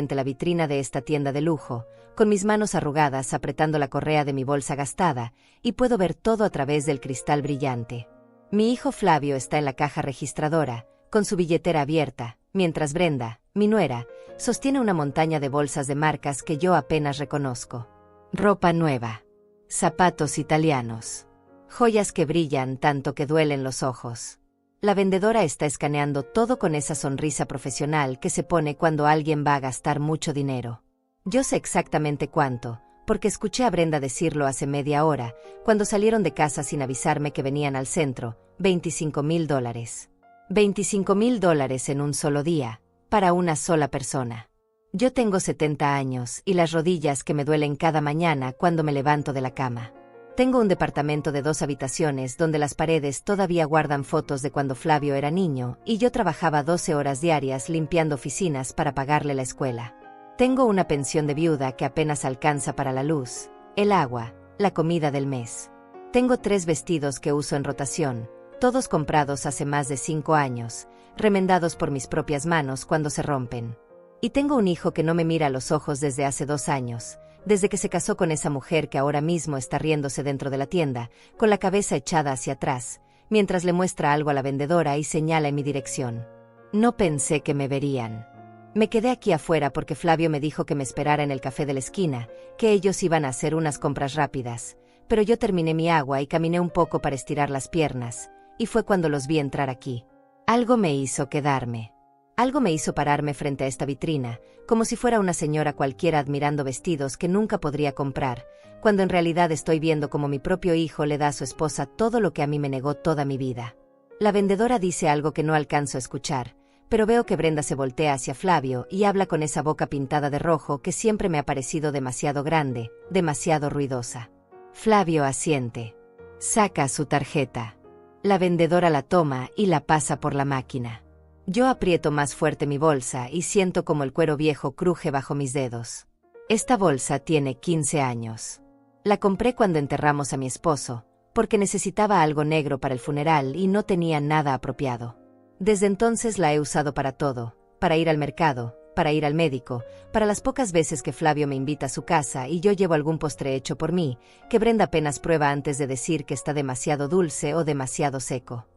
ante la vitrina de esta tienda de lujo, con mis manos arrugadas apretando la correa de mi bolsa gastada, y puedo ver todo a través del cristal brillante. Mi hijo Flavio está en la caja registradora, con su billetera abierta, mientras Brenda, mi nuera, sostiene una montaña de bolsas de marcas que yo apenas reconozco. Ropa nueva. Zapatos italianos. Joyas que brillan tanto que duelen los ojos. La vendedora está escaneando todo con esa sonrisa profesional que se pone cuando alguien va a gastar mucho dinero. Yo sé exactamente cuánto, porque escuché a Brenda decirlo hace media hora, cuando salieron de casa sin avisarme que venían al centro, $25,000. $25,000 en un solo día, para una sola persona. Yo tengo 70 años y las rodillas que me duelen cada mañana cuando me levanto de la cama. Tengo un departamento de 2 habitaciones donde las paredes todavía guardan fotos de cuando Flavio era niño y yo trabajaba 12 horas diarias limpiando oficinas para pagarle la escuela. Tengo una pensión de viuda que apenas alcanza para la luz, el agua, la comida del mes. Tengo 3 vestidos que uso en rotación, todos comprados hace más de 5 años, remendados por mis propias manos cuando se rompen. Y tengo un hijo que no me mira a los ojos desde hace 2 años, desde que se casó con esa mujer que ahora mismo está riéndose dentro de la tienda, con la cabeza echada hacia atrás, mientras le muestra algo a la vendedora y señala en mi dirección. No pensé que me verían. Me quedé aquí afuera porque Flavio me dijo que me esperara en el café de la esquina, que ellos iban a hacer unas compras rápidas, pero yo terminé mi agua y caminé un poco para estirar las piernas, y fue cuando los vi entrar aquí. Algo me hizo quedarme. Algo me hizo pararme frente a esta vitrina, como si fuera una señora cualquiera admirando vestidos que nunca podría comprar, cuando en realidad estoy viendo cómo mi propio hijo le da a su esposa todo lo que a mí me negó toda mi vida. La vendedora dice algo que no alcanzo a escuchar, pero veo que Brenda se voltea hacia Flavio y habla con esa boca pintada de rojo que siempre me ha parecido demasiado grande, demasiado ruidosa. Flavio asiente. Saca su tarjeta. La vendedora la toma y la pasa por la máquina. Yo aprieto más fuerte mi bolsa y siento como el cuero viejo cruje bajo mis dedos. Esta bolsa tiene 15 años. La compré cuando enterramos a mi esposo, porque necesitaba algo negro para el funeral y no tenía nada apropiado. Desde entonces la he usado para todo, para ir al mercado, para ir al médico, para las pocas veces que Flavio me invita a su casa y yo llevo algún postre hecho por mí, que Brenda apenas prueba antes de decir que está demasiado dulce o demasiado seco.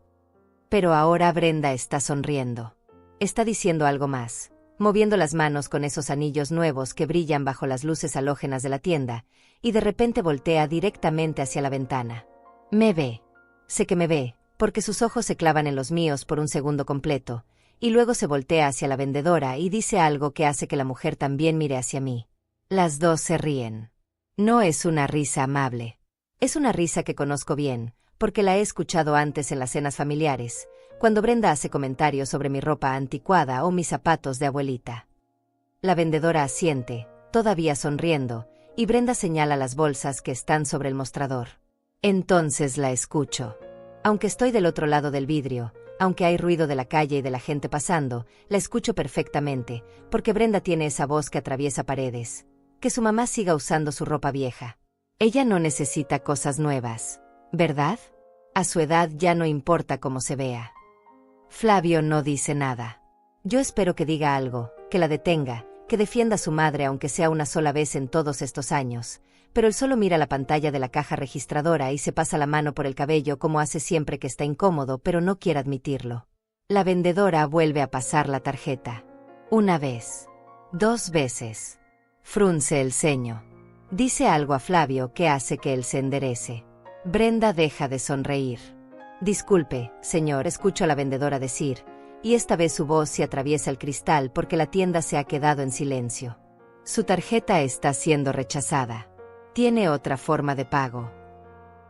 Pero ahora Brenda está sonriendo. Está diciendo algo más, moviendo las manos con esos anillos nuevos que brillan bajo las luces halógenas de la tienda, y de repente voltea directamente hacia la ventana. Me ve. Sé que me ve, porque sus ojos se clavan en los míos por un segundo completo, y luego se voltea hacia la vendedora y dice algo que hace que la mujer también mire hacia mí. Las dos se ríen. No es una risa amable. Es una risa que conozco bien, porque la he escuchado antes en las cenas familiares, cuando Brenda hace comentarios sobre mi ropa anticuada o mis zapatos de abuelita. La vendedora asiente, todavía sonriendo, y Brenda señala las bolsas que están sobre el mostrador. Entonces la escucho. Aunque estoy del otro lado del vidrio, aunque hay ruido de la calle y de la gente pasando, la escucho perfectamente, porque Brenda tiene esa voz que atraviesa paredes. Que su mamá siga usando su ropa vieja. Ella no necesita cosas nuevas, ¿verdad? A su edad ya no importa cómo se vea. Flavio no dice nada. Yo espero que diga algo, que la detenga, que defienda a su madre aunque sea una sola vez en todos estos años, pero él solo mira la pantalla de la caja registradora y se pasa la mano por el cabello como hace siempre que está incómodo pero no quiere admitirlo. La vendedora vuelve a pasar la tarjeta. 1 vez. 2 veces. Frunce el ceño. Dice algo a Flavio que hace que él se enderece. Brenda deja de sonreír. Disculpe, señor, escucho a la vendedora decir, y esta vez su voz se atraviesa el cristal porque la tienda se ha quedado en silencio. Su tarjeta está siendo rechazada. Tiene otra forma de pago.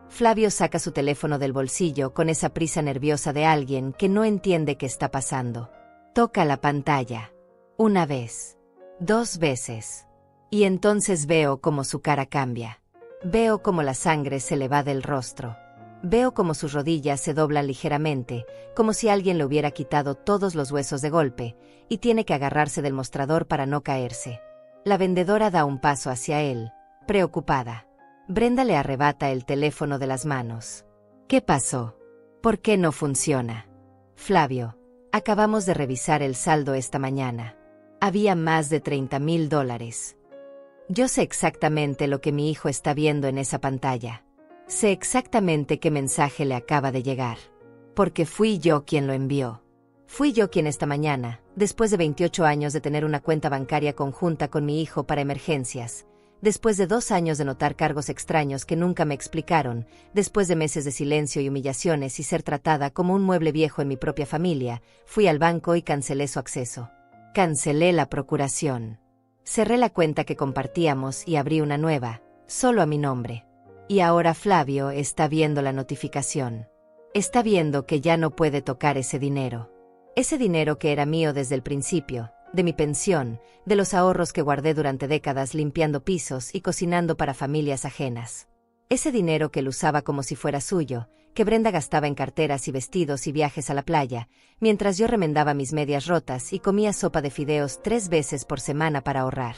Flavio saca su teléfono del bolsillo con esa prisa nerviosa de alguien que no entiende qué está pasando. Toca la pantalla. 1 vez. 2 veces. Y entonces veo cómo su cara cambia. Veo cómo la sangre se le va del rostro. Veo cómo sus rodillas se doblan ligeramente, como si alguien le hubiera quitado todos los huesos de golpe, y tiene que agarrarse del mostrador para no caerse. La vendedora da un paso hacia él, preocupada. Brenda le arrebata el teléfono de las manos. ¿Qué pasó? ¿Por qué no funciona? Flavio, acabamos de revisar el saldo esta mañana. Había más de $30,000. Yo sé exactamente lo que mi hijo está viendo en esa pantalla. Sé exactamente qué mensaje le acaba de llegar. Porque fui yo quien lo envió. Fui yo quien esta mañana, después de 28 años de tener una cuenta bancaria conjunta con mi hijo para emergencias, después de 2 años de notar cargos extraños que nunca me explicaron, después de meses de silencio y humillaciones y ser tratada como un mueble viejo en mi propia familia, fui al banco y cancelé su acceso. Cancelé la procuración. Cerré la cuenta que compartíamos y abrí una nueva, solo a mi nombre. Y ahora Flavio está viendo la notificación. Está viendo que ya no puede tocar ese dinero. Ese dinero que era mío desde el principio, de mi pensión, de los ahorros que guardé durante décadas limpiando pisos y cocinando para familias ajenas. Ese dinero que él usaba como si fuera suyo, que Brenda gastaba en carteras y vestidos y viajes a la playa, mientras yo remendaba mis medias rotas y comía sopa de fideos 3 veces por semana para ahorrar.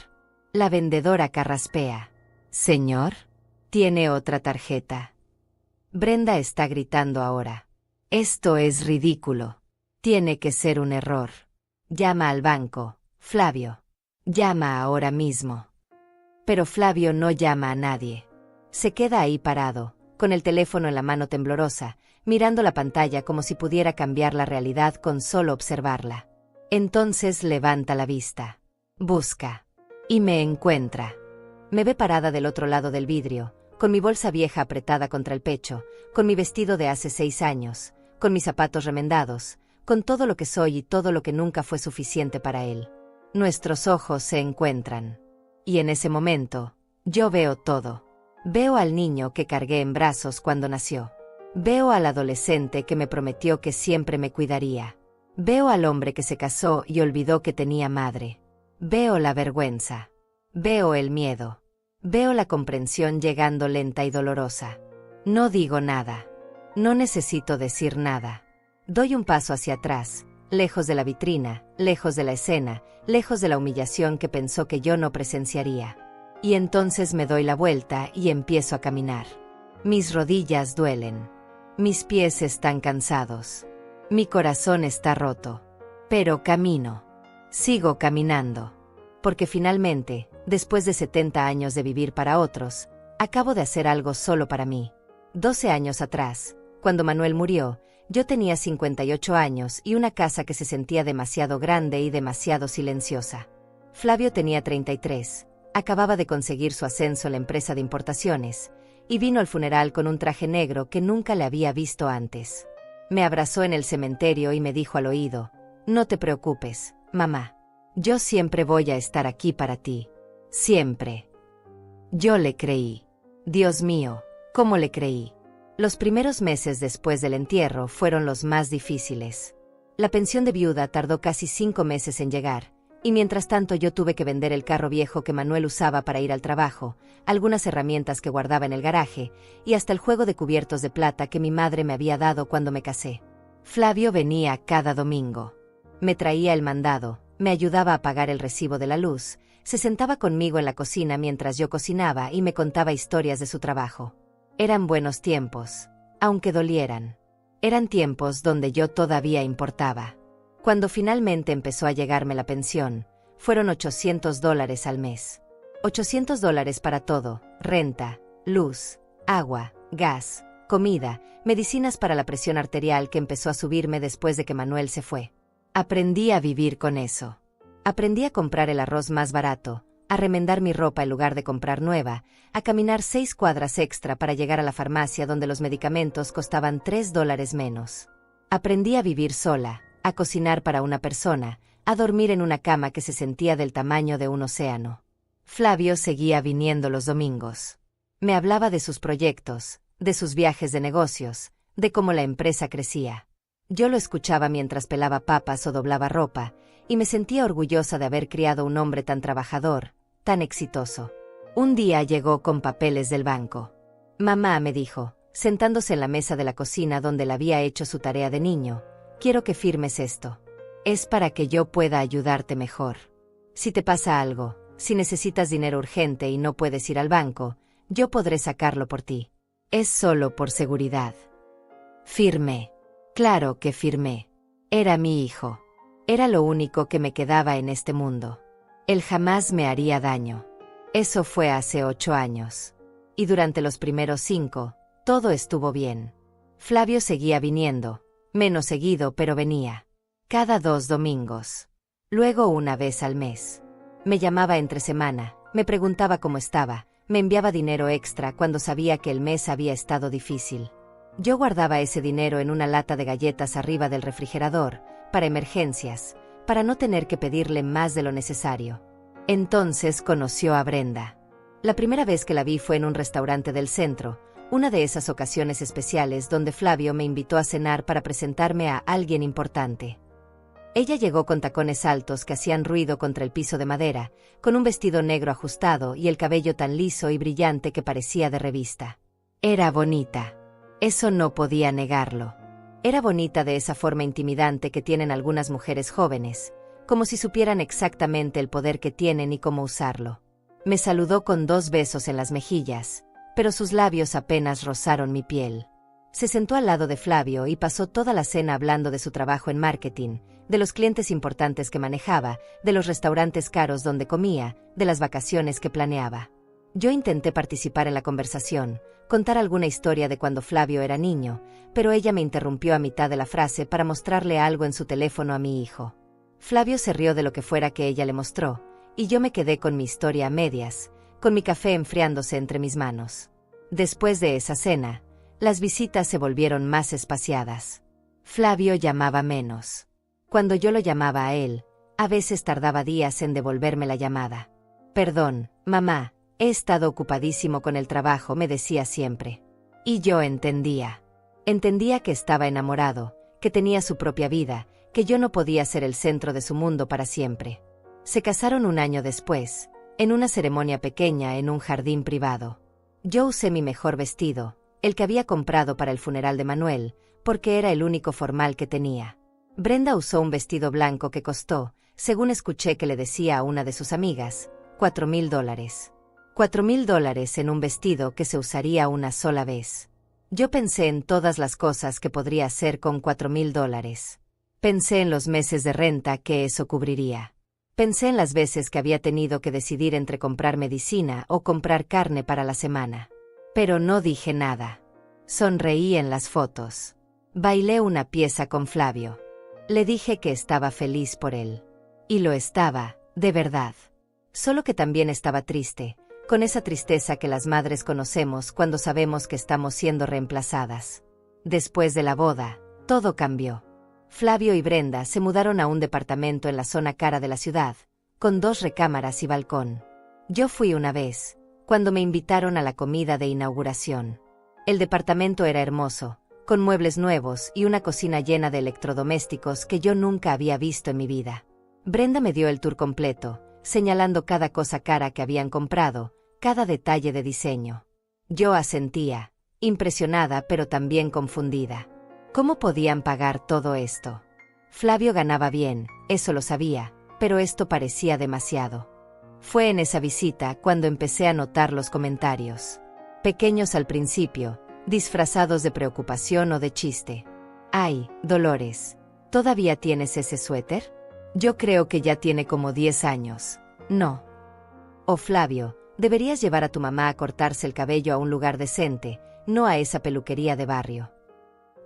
La vendedora carraspea. «Señor, tiene otra tarjeta». Brenda está gritando ahora. «Esto es ridículo. Tiene que ser un error. Llama al banco, Flavio. Llama ahora mismo». Pero Flavio no llama a nadie. Se queda ahí parado, con el teléfono en la mano temblorosa, mirando la pantalla como si pudiera cambiar la realidad con solo observarla. Entonces levanta la vista. Busca. Y me encuentra. Me ve parada del otro lado del vidrio, con mi bolsa vieja apretada contra el pecho, con mi vestido de hace 6 años, con mis zapatos remendados, con todo lo que soy y todo lo que nunca fue suficiente para él. Nuestros ojos se encuentran. Y en ese momento, yo veo todo. Veo al niño que cargué en brazos cuando nació. Veo al adolescente que me prometió que siempre me cuidaría. Veo al hombre que se casó y olvidó que tenía madre. Veo la vergüenza. Veo el miedo. Veo la comprensión llegando lenta y dolorosa. No digo nada. No necesito decir nada. Doy un paso hacia atrás, lejos de la vitrina, lejos de la escena, lejos de la humillación que pensó que yo no presenciaría. Y entonces me doy la vuelta y empiezo a caminar. Mis rodillas duelen. Mis pies están cansados. Mi corazón está roto. Pero camino. Sigo caminando. Porque finalmente, después de 70 años de vivir para otros, acabo de hacer algo solo para mí. 12 años atrás, cuando Manuel murió, yo tenía 58 años y una casa que se sentía demasiado grande y demasiado silenciosa. Flavio tenía 33. Acababa de conseguir su ascenso en la empresa de importaciones, y vino al funeral con un traje negro que nunca le había visto antes. Me abrazó en el cementerio y me dijo al oído: «No te preocupes, mamá. Yo siempre voy a estar aquí para ti. Siempre». Yo le creí. Dios mío, ¿cómo le creí? Los primeros meses después del entierro fueron los más difíciles. La pensión de viuda tardó casi 5 meses en llegar, y mientras tanto yo tuve que vender el carro viejo que Manuel usaba para ir al trabajo, algunas herramientas que guardaba en el garaje, y hasta el juego de cubiertos de plata que mi madre me había dado cuando me casé. Flavio venía cada domingo. Me traía el mandado, me ayudaba a pagar el recibo de la luz, se sentaba conmigo en la cocina mientras yo cocinaba y me contaba historias de su trabajo. Eran buenos tiempos, aunque dolieran. Eran tiempos donde yo todavía importaba. Cuando finalmente empezó a llegarme la pensión, fueron $800 al mes. $800 para todo: renta, luz, agua, gas, comida, medicinas para la presión arterial que empezó a subirme después de que Manuel se fue. Aprendí a vivir con eso. Aprendí a comprar el arroz más barato, a remendar mi ropa en lugar de comprar nueva, a caminar 6 cuadras extra para llegar a la farmacia donde los medicamentos costaban $3 menos. Aprendí a vivir sola, a cocinar para una persona, a dormir en una cama que se sentía del tamaño de un océano. Flavio seguía viniendo los domingos. Me hablaba de sus proyectos, de sus viajes de negocios, de cómo la empresa crecía. Yo lo escuchaba mientras pelaba papas o doblaba ropa, y me sentía orgullosa de haber criado un hombre tan trabajador, tan exitoso. Un día llegó con papeles del banco. «Mamá», me dijo, sentándose en la mesa de la cocina donde le había hecho su tarea de niño, «quiero que firmes esto. Es para que yo pueda ayudarte mejor. Si te pasa algo, si necesitas dinero urgente y no puedes ir al banco, yo podré sacarlo por ti. Es solo por seguridad». Firmé. Claro que firmé. Era mi hijo. Era lo único que me quedaba en este mundo. Él jamás me haría daño. Eso fue hace 8 años. Y durante los primeros 5, todo estuvo bien. Flavio seguía viniendo, menos seguido pero venía. Cada 2 domingos. Luego una vez al mes. Me llamaba entre semana, me preguntaba cómo estaba, me enviaba dinero extra cuando sabía que el mes había estado difícil. Yo guardaba ese dinero en una lata de galletas arriba del refrigerador, para emergencias, para no tener que pedirle más de lo necesario. Entonces conoció a Brenda. La primera vez que la vi fue en un restaurante del centro, una de esas ocasiones especiales donde Flavio me invitó a cenar para presentarme a alguien importante. Ella llegó con tacones altos que hacían ruido contra el piso de madera, con un vestido negro ajustado y el cabello tan liso y brillante que parecía de revista. Era bonita. Eso no podía negarlo. Era bonita de esa forma intimidante que tienen algunas mujeres jóvenes, como si supieran exactamente el poder que tienen y cómo usarlo. Me saludó con 2 besos en las mejillas, pero sus labios apenas rozaron mi piel. Se sentó al lado de Flavio y pasó toda la cena hablando de su trabajo en marketing, de los clientes importantes que manejaba, de los restaurantes caros donde comía, de las vacaciones que planeaba. Yo intenté participar en la conversación, contar alguna historia de cuando Flavio era niño, pero ella me interrumpió a mitad de la frase para mostrarle algo en su teléfono a mi hijo. Flavio se rió de lo que fuera que ella le mostró, y yo me quedé con mi historia a medias, con mi café enfriándose entre mis manos. Después de esa cena, las visitas se volvieron más espaciadas. Flavio llamaba menos. Cuando yo lo llamaba a él, a veces tardaba días en devolverme la llamada. «Perdón, mamá, he estado ocupadísimo con el trabajo», me decía siempre. Y yo entendía. Entendía que estaba enamorado, que tenía su propia vida, que yo no podía ser el centro de su mundo para siempre. Se casaron 1 año después, en una ceremonia pequeña en un jardín privado. Yo usé mi mejor vestido, el que había comprado para el funeral de Manuel, porque era el único formal que tenía. Brenda usó un vestido blanco que costó, según escuché que le decía a una de sus amigas, $4,000. $4,000 en un vestido que se usaría una sola vez. Yo pensé en todas las cosas que podría hacer con $4,000. Pensé en los meses de renta que eso cubriría. Pensé en las veces que había tenido que decidir entre comprar medicina o comprar carne para la semana. Pero no dije nada. Sonreí en las fotos. Bailé una pieza con Flavio. Le dije que estaba feliz por él. Y lo estaba, de verdad. Solo que también estaba triste, con esa tristeza que las madres conocemos cuando sabemos que estamos siendo reemplazadas. Después de la boda, todo cambió. Flavio y Brenda se mudaron a un departamento en la zona cara de la ciudad, con 2 recámaras y balcón. Yo fui una vez, cuando me invitaron a la comida de inauguración. El departamento era hermoso, con muebles nuevos y una cocina llena de electrodomésticos que yo nunca había visto en mi vida. Brenda me dio el tour completo, señalando cada cosa cara que habían comprado, cada detalle de diseño. Yo asentía, impresionada pero también confundida. ¿Cómo podían pagar todo esto? Flavio ganaba bien, eso lo sabía, pero esto parecía demasiado. Fue en esa visita cuando empecé a notar los comentarios. Pequeños al principio, disfrazados de preocupación o de chiste. «Ay, Dolores, ¿todavía tienes ese suéter? Yo creo que ya tiene como 10 años. No». O Flavio, deberías llevar a tu mamá a cortarse el cabello a un lugar decente, no a esa peluquería de barrio.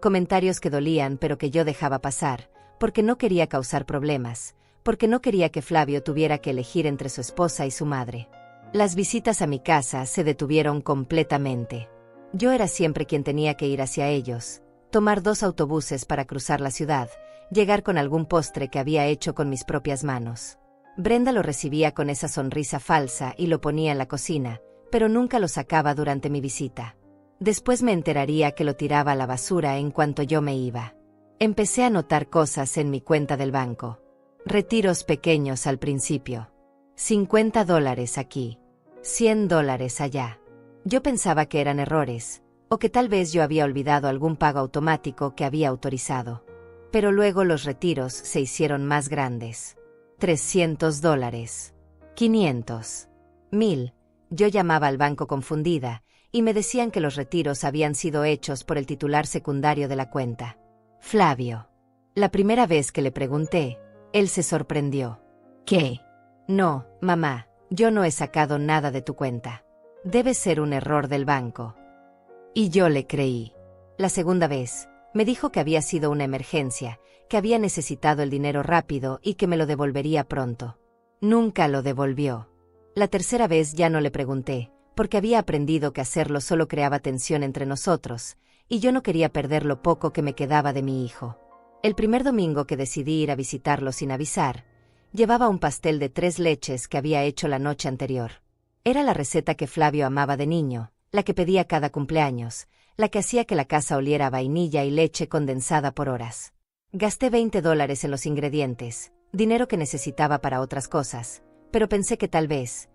Comentarios que dolían pero que yo dejaba pasar, porque no quería causar problemas, porque no quería que Flavio tuviera que elegir entre su esposa y su madre. Las visitas a mi casa se detuvieron completamente. Yo era siempre quien tenía que ir hacia ellos, tomar 2 autobuses para cruzar la ciudad, llegar con algún postre que había hecho con mis propias manos. Brenda lo recibía con esa sonrisa falsa y lo ponía en la cocina, pero nunca lo sacaba durante mi visita. Después me enteraría que lo tiraba a la basura en cuanto yo me iba. Empecé a notar cosas en mi cuenta del banco. Retiros pequeños al principio. $50 aquí. $100 allá. Yo pensaba que eran errores, o que tal vez yo había olvidado algún pago automático que había autorizado. Pero luego los retiros se hicieron más grandes. $300. 500. 1000. Yo llamaba al banco confundida, y me decían que los retiros habían sido hechos por el titular secundario de la cuenta. Flavio. La primera vez que le pregunté, Él se sorprendió. ¿Qué? No, mamá, yo no he sacado nada de tu cuenta. Debe ser un error del banco. Y yo le creí. La segunda vez, me dijo que había sido una emergencia, que había necesitado el dinero rápido y que me lo devolvería pronto. Nunca lo devolvió. La tercera vez ya no le pregunté, porque había aprendido que hacerlo solo creaba tensión entre nosotros, y yo no quería perder lo poco que me quedaba de mi hijo. El primer domingo que decidí ir a visitarlo sin avisar, llevaba un pastel de 3 leches que había hecho la noche anterior. Era la receta que Flavio amaba de niño, la que pedía cada cumpleaños, la que hacía que la casa oliera a vainilla y leche condensada por horas. Gasté $20 en los ingredientes, dinero que necesitaba para otras cosas, pero pensé que tal vez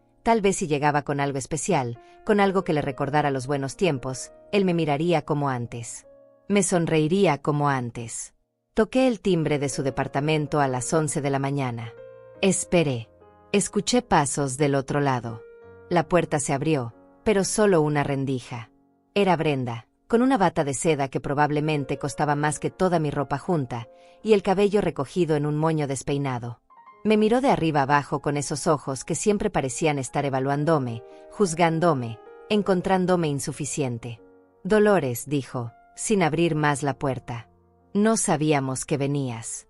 si llegaba con algo especial, con algo que le recordara los buenos tiempos, él me miraría como antes. Me sonreiría como antes. Toqué el timbre de su departamento a las 11 de la mañana. Esperé. Escuché pasos del otro lado. La puerta se abrió, pero solo una rendija. Era Brenda, con una bata de seda que probablemente costaba más que toda mi ropa junta, y el cabello recogido en un moño despeinado. Me miró de arriba abajo con esos ojos que siempre parecían estar evaluándome, juzgándome, encontrándome insuficiente. Dolores, dijo, sin abrir más la puerta. No sabíamos que venías.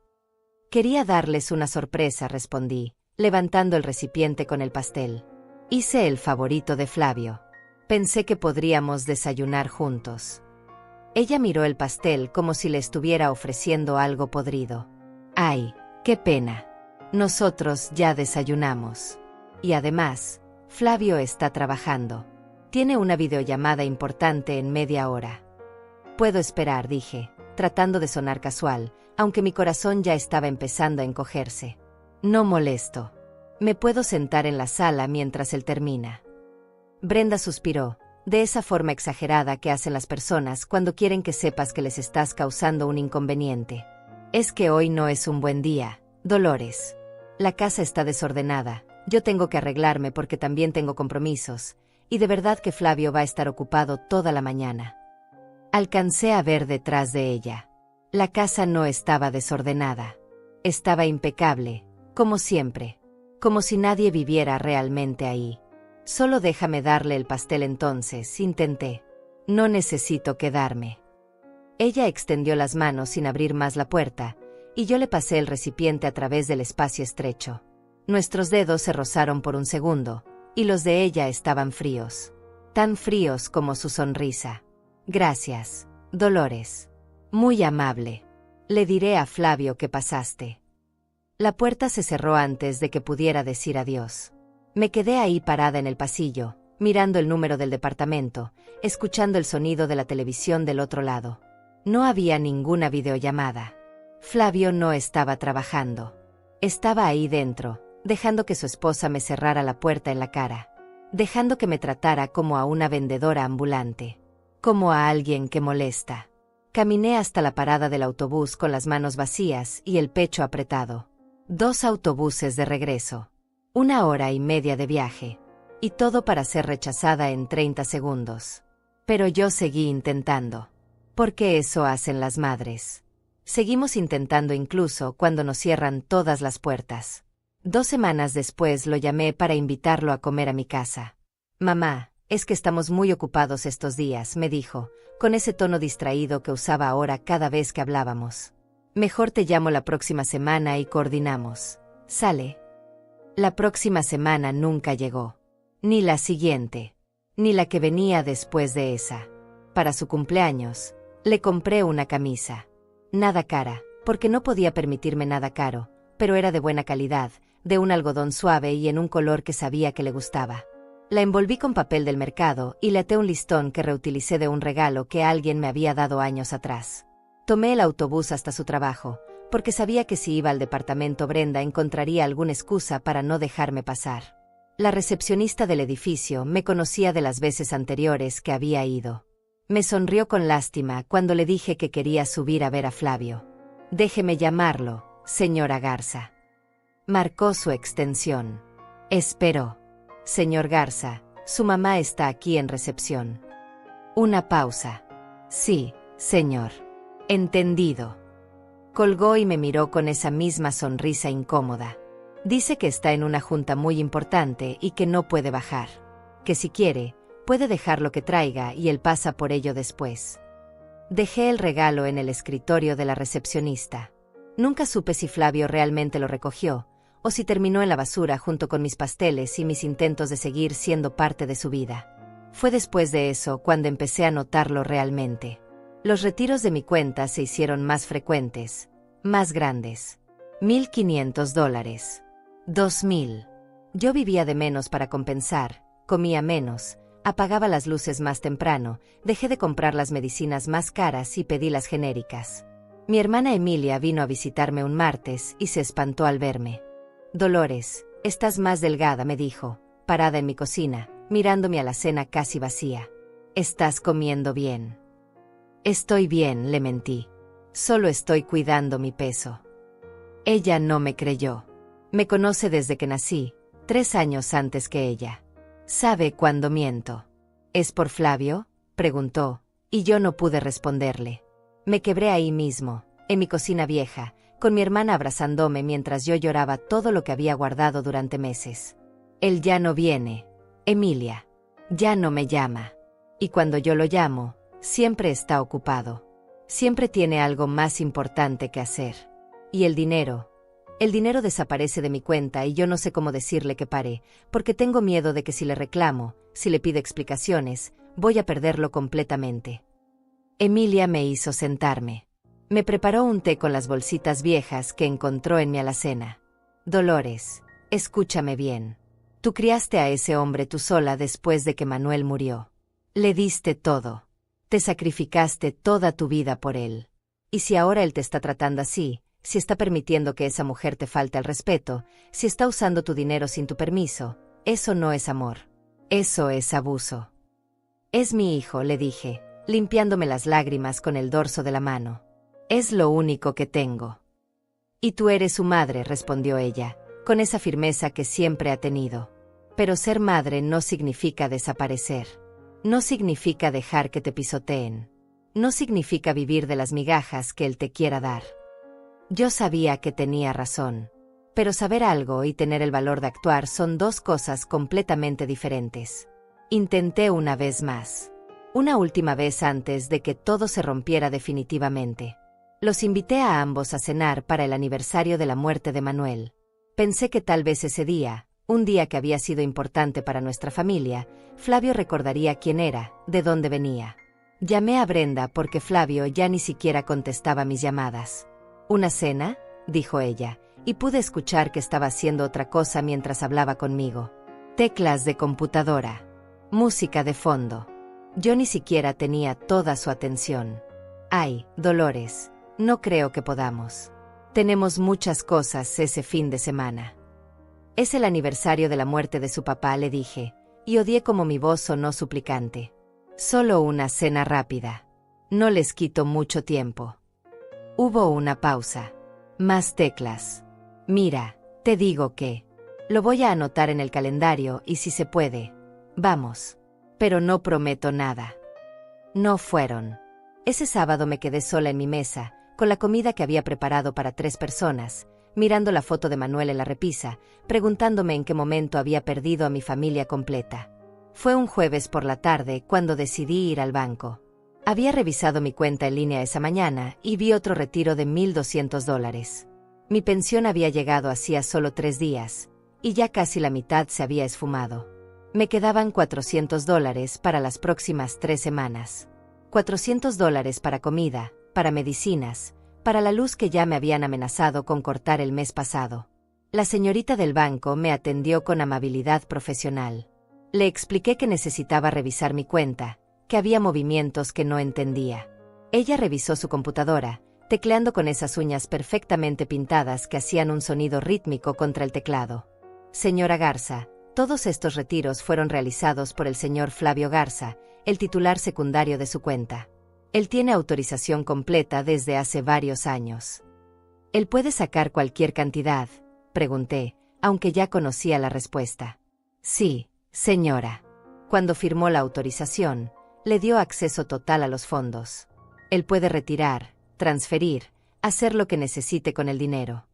Quería darles una sorpresa, respondí, levantando el recipiente con el pastel. Hice el favorito de Flavio. Pensé que podríamos desayunar juntos. Ella miró el pastel como si le estuviera ofreciendo algo podrido. ¡Ay, qué pena! Nosotros ya desayunamos. Y además, Flavio está trabajando. Tiene una videollamada importante en media hora. Puedo esperar, dije, tratando de sonar casual, aunque mi corazón ya estaba empezando a encogerse. No molesto. Me puedo sentar en la sala mientras él termina. Brenda suspiró, de esa forma exagerada que hacen las personas cuando quieren que sepas que les estás causando un inconveniente. Es que hoy no es un buen día, Dolores. La casa está desordenada, yo tengo que arreglarme porque también tengo compromisos, y de verdad que Flavio va a estar ocupado toda la mañana. Alcancé a ver detrás de ella. La casa no estaba desordenada. Estaba impecable, como siempre, como si nadie viviera realmente ahí. Solo déjame darle el pastel entonces, intenté. No necesito quedarme. Ella extendió las manos sin abrir más la puerta, y yo le pasé el recipiente a través del espacio estrecho. Nuestros dedos se rozaron por un segundo, y los de ella estaban fríos. Tan fríos como su sonrisa. Gracias, Dolores. Muy amable. Le diré a Flavio que pasaste. La puerta se cerró antes de que pudiera decir adiós. Me quedé ahí parada en el pasillo, mirando el número del departamento, escuchando el sonido de la televisión del otro lado. No había ninguna videollamada. Flavio no estaba trabajando. Estaba ahí dentro, dejando que su esposa me cerrara la puerta en la cara, dejando que me tratara como a una vendedora ambulante, como a alguien que molesta. Caminé hasta la parada del autobús con las manos vacías y el pecho apretado. 2 autobuses de regreso. 1 hora y media de viaje. Y todo para ser rechazada en 30 segundos. Pero yo seguí intentando. Porque eso hacen las madres. Seguimos intentando incluso cuando nos cierran todas las puertas. 2 semanas después lo llamé para invitarlo a comer a mi casa. Mamá, es que estamos muy ocupados estos días, me dijo, con ese tono distraído que usaba ahora cada vez que hablábamos. Mejor te llamo la próxima semana y coordinamos. ¿Sale? La próxima semana nunca llegó. Ni la siguiente. Ni la que venía después de esa. Para su cumpleaños, le compré una camisa. Nada cara, porque no podía permitirme nada caro, pero era de buena calidad, de un algodón suave y en un color que sabía que le gustaba. La envolví con papel del mercado y le até un listón que reutilicé de un regalo que alguien me había dado años atrás. Tomé el autobús hasta su trabajo, porque sabía que si iba al departamento Brenda encontraría alguna excusa para no dejarme pasar. La recepcionista del edificio me conocía de las veces anteriores que había ido. Me sonrió con lástima cuando le dije que quería subir a ver a Flavio. Déjeme llamarlo, señora Garza. Marcó su extensión. Esperó. Señor Garza, su mamá está aquí en recepción. Una pausa. Sí, señor. Entendido. Colgó y me miró con esa misma sonrisa incómoda. Dice que está en una junta muy importante y que no puede bajar. Que si quiere, puede dejar lo que traiga y él pasa por ello después. Dejé el regalo en el escritorio de la recepcionista. Nunca supe si Flavio realmente lo recogió, o si terminó en la basura junto con mis pasteles y mis intentos de seguir siendo parte de su vida. Fue después de eso cuando empecé a notarlo realmente. Los retiros de mi cuenta se hicieron más frecuentes, más grandes. $1,500. 2,000. Yo vivía de menos para compensar, comía menos, apagaba las luces más temprano, dejé de comprar las medicinas más caras y pedí las genéricas. Mi hermana Emilia vino a visitarme un martes y se espantó al verme. Dolores, estás más delgada, me dijo, parada en mi cocina, mirando mi alacena casi vacía. ¿Estás comiendo bien? Estoy bien, le mentí. Solo estoy cuidando mi peso. Ella no me creyó. Me conoce desde que nací, 3 años antes que ella. ¿Sabe cuándo miento? ¿Es por Flavio?, preguntó, y yo no pude responderle. Me quebré ahí mismo, en mi cocina vieja, con mi hermana abrazándome mientras yo lloraba todo lo que había guardado durante meses. Él ya no viene, Emilia. Ya no me llama. Y cuando yo lo llamo, siempre está ocupado. Siempre tiene algo más importante que hacer. Y el dinero desaparece de mi cuenta y yo no sé cómo decirle que pare, porque tengo miedo de que si le reclamo, si le pido explicaciones, voy a perderlo completamente. Emilia me hizo sentarme. Me preparó un té con las bolsitas viejas que encontró en mi alacena. Dolores, escúchame bien. Tú criaste a ese hombre tú sola después de que Manuel murió. Le diste todo. Te sacrificaste toda tu vida por él. Y si ahora él te está tratando así, si está permitiendo que esa mujer te falte al respeto, si está usando tu dinero sin tu permiso, eso no es amor. Eso es abuso. Es mi hijo, le dije, limpiándome las lágrimas con el dorso de la mano. Es lo único que tengo. Y tú eres su madre, respondió ella, con esa firmeza que siempre ha tenido. Pero ser madre no significa desaparecer. No significa dejar que te pisoteen. No significa vivir de las migajas que él te quiera dar. Yo sabía que tenía razón. Pero saber algo y tener el valor de actuar son dos cosas completamente diferentes. Intenté una vez más. Una última vez antes de que todo se rompiera definitivamente. Los invité a ambos a cenar para el aniversario de la muerte de Manuel. Pensé que tal vez ese día, un día que había sido importante para nuestra familia, Flavio recordaría quién era, de dónde venía. Llamé a Brenda porque Flavio ya ni siquiera contestaba mis llamadas. ¿Una cena?, dijo ella, y pude escuchar que estaba haciendo otra cosa mientras hablaba conmigo. Teclas de computadora. Música de fondo. Yo ni siquiera tenía toda su atención. Ay, Dolores, no creo que podamos. Tenemos muchas cosas ese fin de semana. Es el aniversario de la muerte de su papá, le dije, y odié como mi voz sonó suplicante. Solo una cena rápida. No les quito mucho tiempo. Hubo una pausa. Más teclas. Mira, te digo que... Lo voy a anotar en el calendario y si se puede. Vamos. Pero no prometo nada. No fueron. Ese sábado me quedé sola en mi mesa, con la comida que había preparado para 3 personas, mirando la foto de Manuel en la repisa, preguntándome en qué momento había perdido a mi familia completa. Fue un jueves por la tarde cuando decidí ir al banco. Había revisado mi cuenta en línea esa mañana y vi otro retiro de $1,200. Mi pensión había llegado hacía solo 3 días, y ya casi la mitad se había esfumado. Me quedaban $400 para las próximas 3 semanas. $400 para comida, para medicinas, para la luz que ya me habían amenazado con cortar el mes pasado. La señorita del banco me atendió con amabilidad profesional. Le expliqué que necesitaba revisar mi cuenta, que había movimientos que no entendía. Ella revisó su computadora, tecleando con esas uñas perfectamente pintadas que hacían un sonido rítmico contra el teclado. Señora Garza, todos estos retiros fueron realizados por el señor Flavio Garza, el titular secundario de su cuenta. Él tiene autorización completa desde hace varios años. ¿Él puede sacar cualquier cantidad?, pregunté, aunque ya conocía la respuesta. Sí, señora. Cuando firmó la autorización, le dio acceso total a los fondos. Él puede retirar, transferir, hacer lo que necesite con el dinero.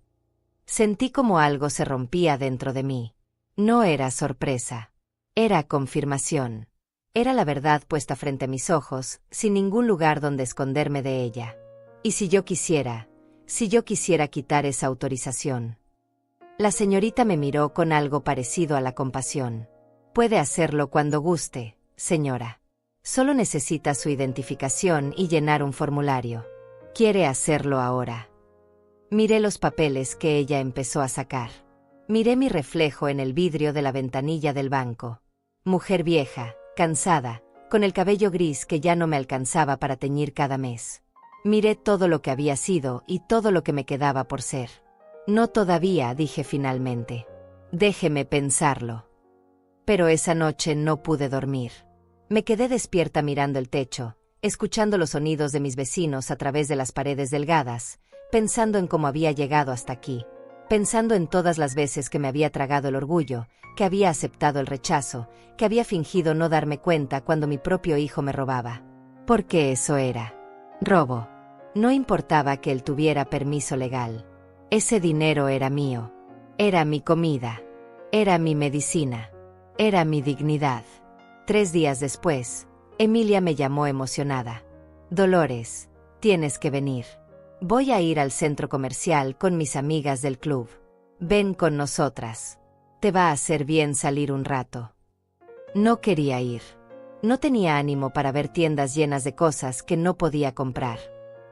Sentí como algo se rompía dentro de mí. No era sorpresa. Era confirmación. Era la verdad puesta frente a mis ojos, sin ningún lugar donde esconderme de ella. Y si yo quisiera quitar esa autorización. La señorita me miró con algo parecido a la compasión. Puede hacerlo cuando guste, señora. Solo necesita su identificación y llenar un formulario. ¿Quiere hacerlo ahora? Miré los papeles que ella empezó a sacar. Miré mi reflejo en el vidrio de la ventanilla del banco. Mujer vieja, cansada, con el cabello gris que ya no me alcanzaba para teñir cada mes. Miré todo lo que había sido y todo lo que me quedaba por ser. No todavía, dije finalmente. Déjeme pensarlo. Pero esa noche no pude dormir. Me quedé despierta mirando el techo, escuchando los sonidos de mis vecinos a través de las paredes delgadas, pensando en cómo había llegado hasta aquí, pensando en todas las veces que me había tragado el orgullo, que había aceptado el rechazo, que había fingido no darme cuenta cuando mi propio hijo me robaba. Porque eso era robo. No importaba que él tuviera permiso legal. Ese dinero era mío. Era mi comida. Era mi medicina. Era mi dignidad. 3 días después, Emilia me llamó emocionada. Dolores, tienes que venir. Voy a ir al centro comercial con mis amigas del club. Ven con nosotras. Te va a hacer bien salir un rato. No quería ir. No tenía ánimo para ver tiendas llenas de cosas que no podía comprar.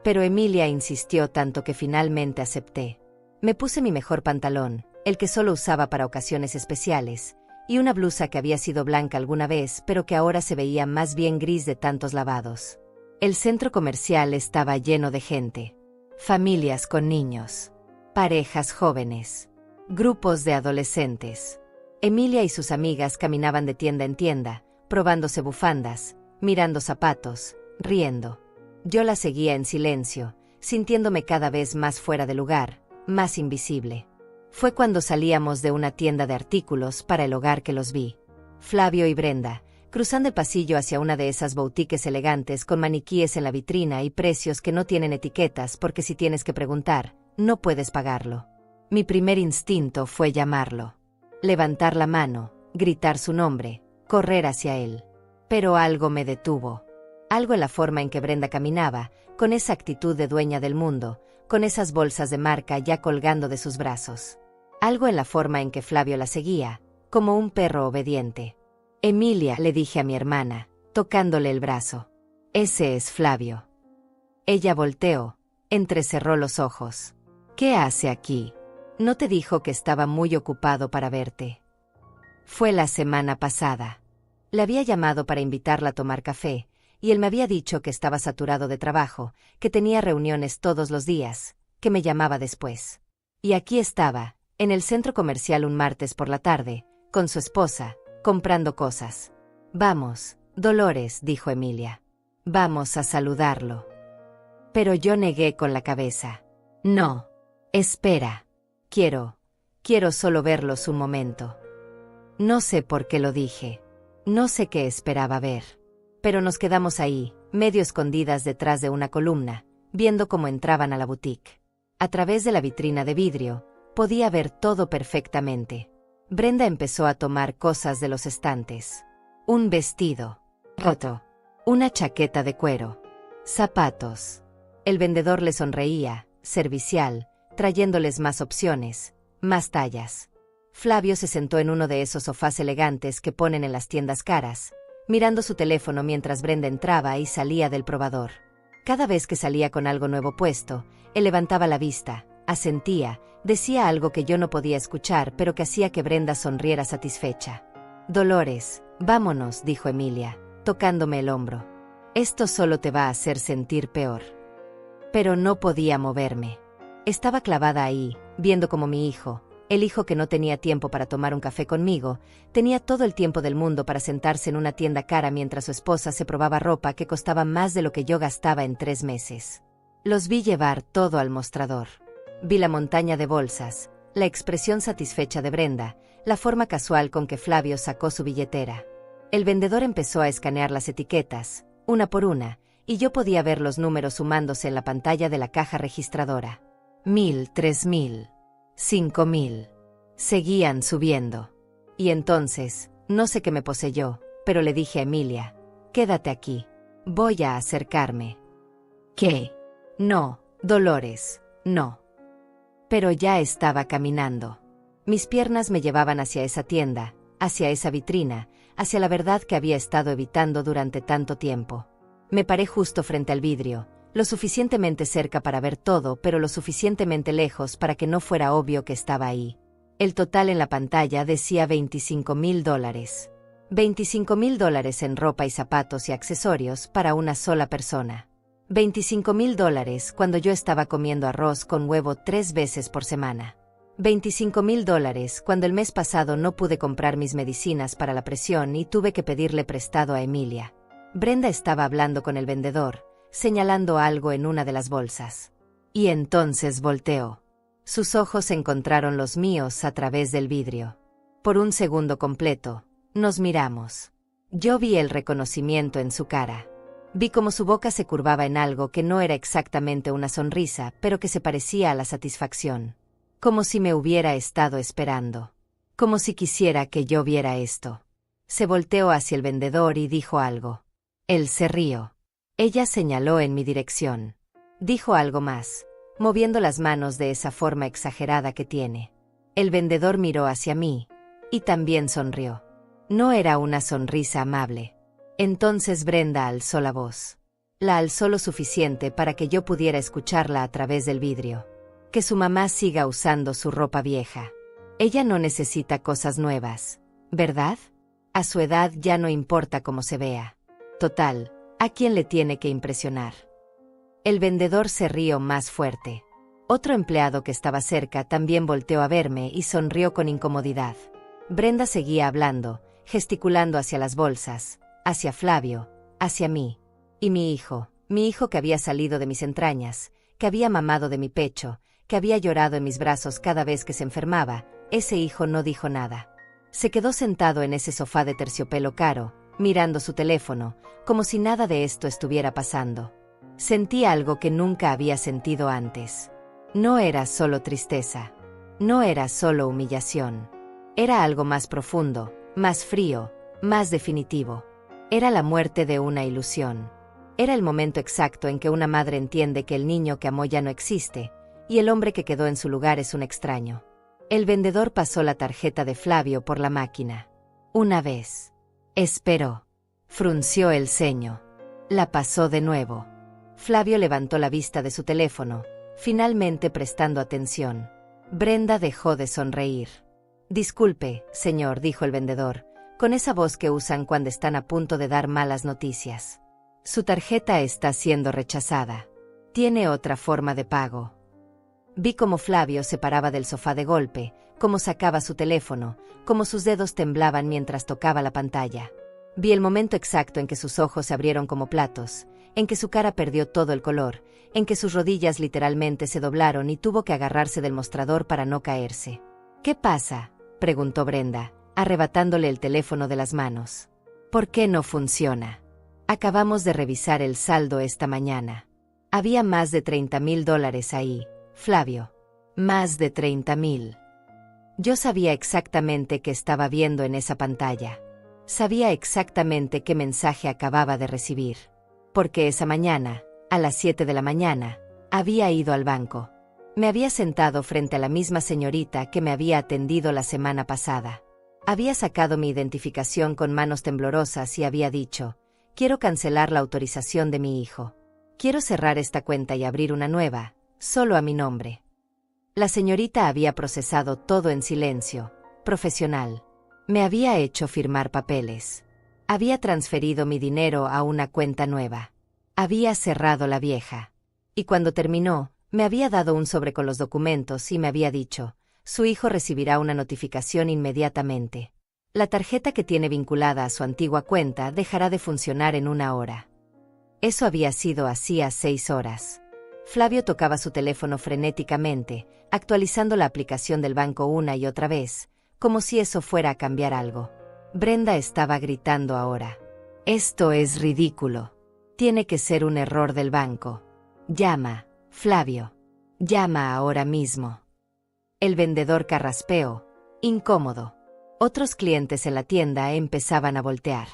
Pero Emilia insistió tanto que finalmente acepté. Me puse mi mejor pantalón, el que solo usaba para ocasiones especiales, y una blusa que había sido blanca alguna vez, pero que ahora se veía más bien gris de tantos lavados. El centro comercial estaba lleno de gente. Familias con niños. Parejas jóvenes. Grupos de adolescentes. Emilia y sus amigas caminaban de tienda en tienda, probándose bufandas, mirando zapatos, riendo. Yo la seguía en silencio, sintiéndome cada vez más fuera de lugar, más invisible. Fue cuando salíamos de una tienda de artículos para el hogar que los vi. Flavio y Brenda, cruzando el pasillo hacia una de esas boutiques elegantes con maniquíes en la vitrina y precios que no tienen etiquetas porque si tienes que preguntar, no puedes pagarlo. Mi primer instinto fue llamarlo. Levantar la mano, gritar su nombre, correr hacia él. Pero algo me detuvo. Algo en la forma en que Brenda caminaba, con esa actitud de dueña del mundo, con esas bolsas de marca ya colgando de sus brazos. Algo en la forma en que Flavio la seguía, como un perro obediente. Emilia, le dije a mi hermana, tocándole el brazo. Ese es Flavio. Ella volteó, entrecerró los ojos. ¿Qué hace aquí? ¿No te dijo que estaba muy ocupado para verte? Fue la semana pasada. Le había llamado para invitarla a tomar café, y él me había dicho que estaba saturado de trabajo, que tenía reuniones todos los días, que me llamaba después. Y aquí estaba, en el centro comercial un martes por la tarde, con su esposa, comprando cosas. Vamos, Dolores, dijo Emilia. Vamos a saludarlo. Pero yo negué con la cabeza. No. Espera. Quiero solo verlos un momento. No sé por qué lo dije. No sé qué esperaba ver. Pero nos quedamos ahí, medio escondidas detrás de una columna, viendo cómo entraban a la boutique. A través de la vitrina de vidrio, podía ver todo perfectamente. Brenda empezó a tomar cosas de los estantes. Un vestido roto, una chaqueta de cuero, zapatos. El vendedor le sonreía, servicial, trayéndoles más opciones, más tallas. Flavio se sentó en uno de esos sofás elegantes que ponen en las tiendas caras, mirando su teléfono mientras Brenda entraba y salía del probador. Cada vez que salía con algo nuevo puesto, él levantaba la vista, asentía, decía algo que yo no podía escuchar pero que hacía que Brenda sonriera satisfecha. Dolores, vámonos, dijo Emilia, tocándome el hombro. Esto solo te va a hacer sentir peor. Pero no podía moverme. Estaba clavada ahí, viendo como mi hijo, el hijo que no tenía tiempo para tomar un café conmigo, tenía todo el tiempo del mundo para sentarse en una tienda cara mientras su esposa se probaba ropa que costaba más de lo que yo gastaba en 3 meses. Los vi llevar todo al mostrador. Vi la montaña de bolsas, la expresión satisfecha de Brenda, la forma casual con que Flavio sacó su billetera. El vendedor empezó a escanear las etiquetas, una por una, y yo podía ver los números sumándose en la pantalla de la caja registradora. 1000, 3000, 5000. Seguían subiendo. Y entonces, no sé qué me poseyó, pero le dije a Emilia, quédate aquí. Voy a acercarme. ¿Qué? No, Dolores, no. Pero ya estaba caminando. Mis piernas me llevaban hacia esa tienda, hacia esa vitrina, hacia la verdad que había estado evitando durante tanto tiempo. Me paré justo frente al vidrio, lo suficientemente cerca para ver todo, pero lo suficientemente lejos para que no fuera obvio que estaba ahí. El total en la pantalla decía $25,000. $25,000 en ropa y zapatos y accesorios para una sola persona. $25,000 cuando yo estaba comiendo arroz con huevo 3 veces por semana. $25,000 cuando el mes pasado no pude comprar mis medicinas para la presión y tuve que pedirle prestado a Emilia. Brenda estaba hablando con el vendedor, señalando algo en una de las bolsas. Y entonces volteó. Sus ojos encontraron los míos a través del vidrio. Por un segundo completo, nos miramos. Yo vi el reconocimiento en su cara. Vi cómo su boca se curvaba en algo que no era exactamente una sonrisa, pero que se parecía a la satisfacción. Como si me hubiera estado esperando. Como si quisiera que yo viera esto. Se volteó hacia el vendedor y dijo algo. Él se rió. Ella señaló en mi dirección. Dijo algo más, moviendo las manos de esa forma exagerada que tiene. El vendedor miró hacia mí, y también sonrió. No era una sonrisa amable. Entonces Brenda alzó la voz. La alzó lo suficiente para que yo pudiera escucharla a través del vidrio. Que su mamá siga usando su ropa vieja. Ella no necesita cosas nuevas, ¿verdad? A su edad ya no importa cómo se vea. Total, ¿a quién le tiene que impresionar? El vendedor se rió más fuerte. Otro empleado que estaba cerca también volteó a verme y sonrió con incomodidad. Brenda seguía hablando, gesticulando hacia las bolsas, hacia Flavio, hacia mí. Y mi hijo que había salido de mis entrañas, que había mamado de mi pecho, que había llorado en mis brazos cada vez que se enfermaba, ese hijo no dijo nada. Se quedó sentado en ese sofá de terciopelo caro, mirando su teléfono, como si nada de esto estuviera pasando. Sentí algo que nunca había sentido antes. No era solo tristeza. No era solo humillación. Era algo más profundo, más frío, más definitivo. Era la muerte de una ilusión. Era el momento exacto en que una madre entiende que el niño que amó ya no existe, y el hombre que quedó en su lugar es un extraño. El vendedor pasó la tarjeta de Flavio por la máquina. Una vez. Esperó. Frunció el ceño. La pasó de nuevo. Flavio levantó la vista de su teléfono, finalmente prestando atención. Brenda dejó de sonreír. Disculpe, señor, dijo el vendedor, con esa voz que usan cuando están a punto de dar malas noticias. Su tarjeta está siendo rechazada. Tiene otra forma de pago. Vi cómo Flavio se paraba del sofá de golpe, cómo sacaba su teléfono, cómo sus dedos temblaban mientras tocaba la pantalla. Vi el momento exacto en que sus ojos se abrieron como platos, en que su cara perdió todo el color, en que sus rodillas literalmente se doblaron y tuvo que agarrarse del mostrador para no caerse. ¿Qué pasa?, preguntó Brenda, arrebatándole el teléfono de las manos. ¿Por qué no funciona? Acabamos de revisar el saldo esta mañana. Había más de $30,000 ahí, Flavio. Más de 30,000. Yo sabía exactamente qué estaba viendo en esa pantalla. Sabía exactamente qué mensaje acababa de recibir. Porque esa mañana, a las 7 de la mañana, había ido al banco. Me había sentado frente a la misma señorita que me había atendido la semana pasada. Había sacado mi identificación con manos temblorosas y había dicho: quiero cancelar la autorización de mi hijo. Quiero cerrar esta cuenta y abrir una nueva, solo a mi nombre. La señorita había procesado todo en silencio, profesional. Me había hecho firmar papeles. Había transferido mi dinero a una cuenta nueva. Había cerrado la vieja. Y cuando terminó, me había dado un sobre con los documentos y me había dicho: su hijo recibirá una notificación inmediatamente. La tarjeta que tiene vinculada a su antigua cuenta dejará de funcionar en 1 hora. Eso había sido hacía 6 horas. Flavio tocaba su teléfono frenéticamente, actualizando la aplicación del banco una y otra vez, como si eso fuera a cambiar algo. Brenda estaba gritando ahora: «¡Esto es ridículo! Tiene que ser un error del banco. Llama, Flavio. Llama ahora mismo. El vendedor carraspeó, incómodo. Otros clientes en la tienda empezaban a voltear.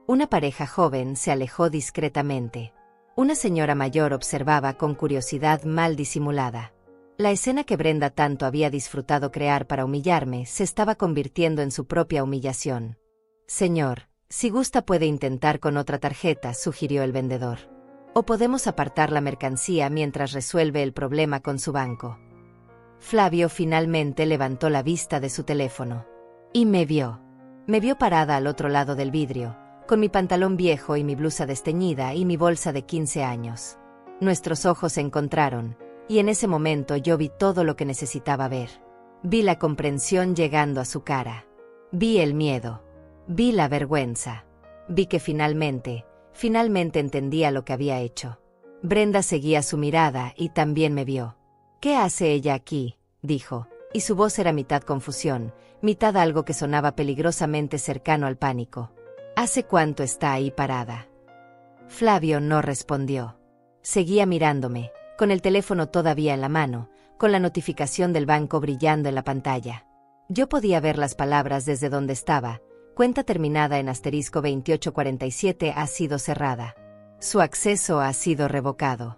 Una pareja joven se alejó discretamente. Una señora mayor observaba con curiosidad mal disimulada. La escena que Brenda tanto había disfrutado crear para humillarme se estaba convirtiendo en su propia humillación. Señor, si gusta puede intentar con otra tarjeta, sugirió el vendedor. O podemos apartar la mercancía mientras resuelve el problema con su banco. Flavio finalmente levantó la vista de su teléfono. Y me vio. Me vio parada al otro lado del vidrio, con mi pantalón viejo y mi blusa desteñida y mi bolsa de 15 años. Nuestros ojos se encontraron, y en ese momento yo vi todo lo que necesitaba ver. Vi la comprensión llegando a su cara. Vi el miedo. Vi la vergüenza. Vi que finalmente entendía lo que había hecho. Brenda seguía su mirada y también me vio. ¿Qué hace ella aquí?, dijo, y su voz era mitad confusión, mitad algo que sonaba peligrosamente cercano al pánico. ¿Hace cuánto está ahí parada? Flavio no respondió. Seguía mirándome, con el teléfono todavía en la mano, con la notificación del banco brillando en la pantalla. Yo podía ver las palabras desde donde estaba. Cuenta terminada en *2847 ha sido cerrada. Su acceso ha sido revocado.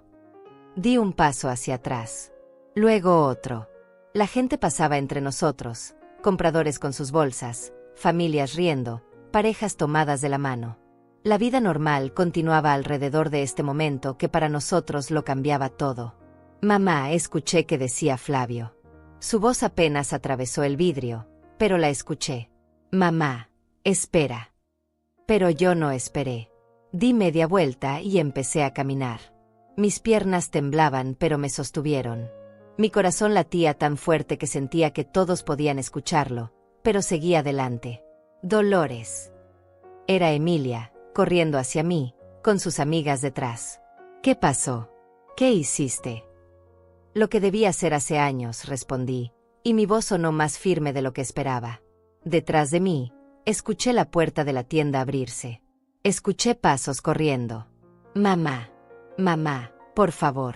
Di un paso hacia atrás. Luego otro. La gente pasaba entre nosotros, compradores con sus bolsas, familias riendo, parejas tomadas de la mano. La vida normal continuaba alrededor de este momento que para nosotros lo cambiaba todo. Mamá, escuché que decía Flavio. Su voz apenas atravesó el vidrio, pero la escuché. Mamá, espera. Pero yo no esperé. Di media vuelta y empecé a caminar. Mis piernas temblaban pero me sostuvieron. Mi corazón latía tan fuerte que sentía que todos podían escucharlo, pero seguí adelante. Dolores. Era Emilia, corriendo hacia mí, con sus amigas detrás. ¿Qué pasó? ¿Qué hiciste? Lo que debía hacer hace años, respondí, y mi voz sonó más firme de lo que esperaba. Detrás de mí, escuché la puerta de la tienda abrirse. Escuché pasos corriendo. Mamá, mamá, por favor.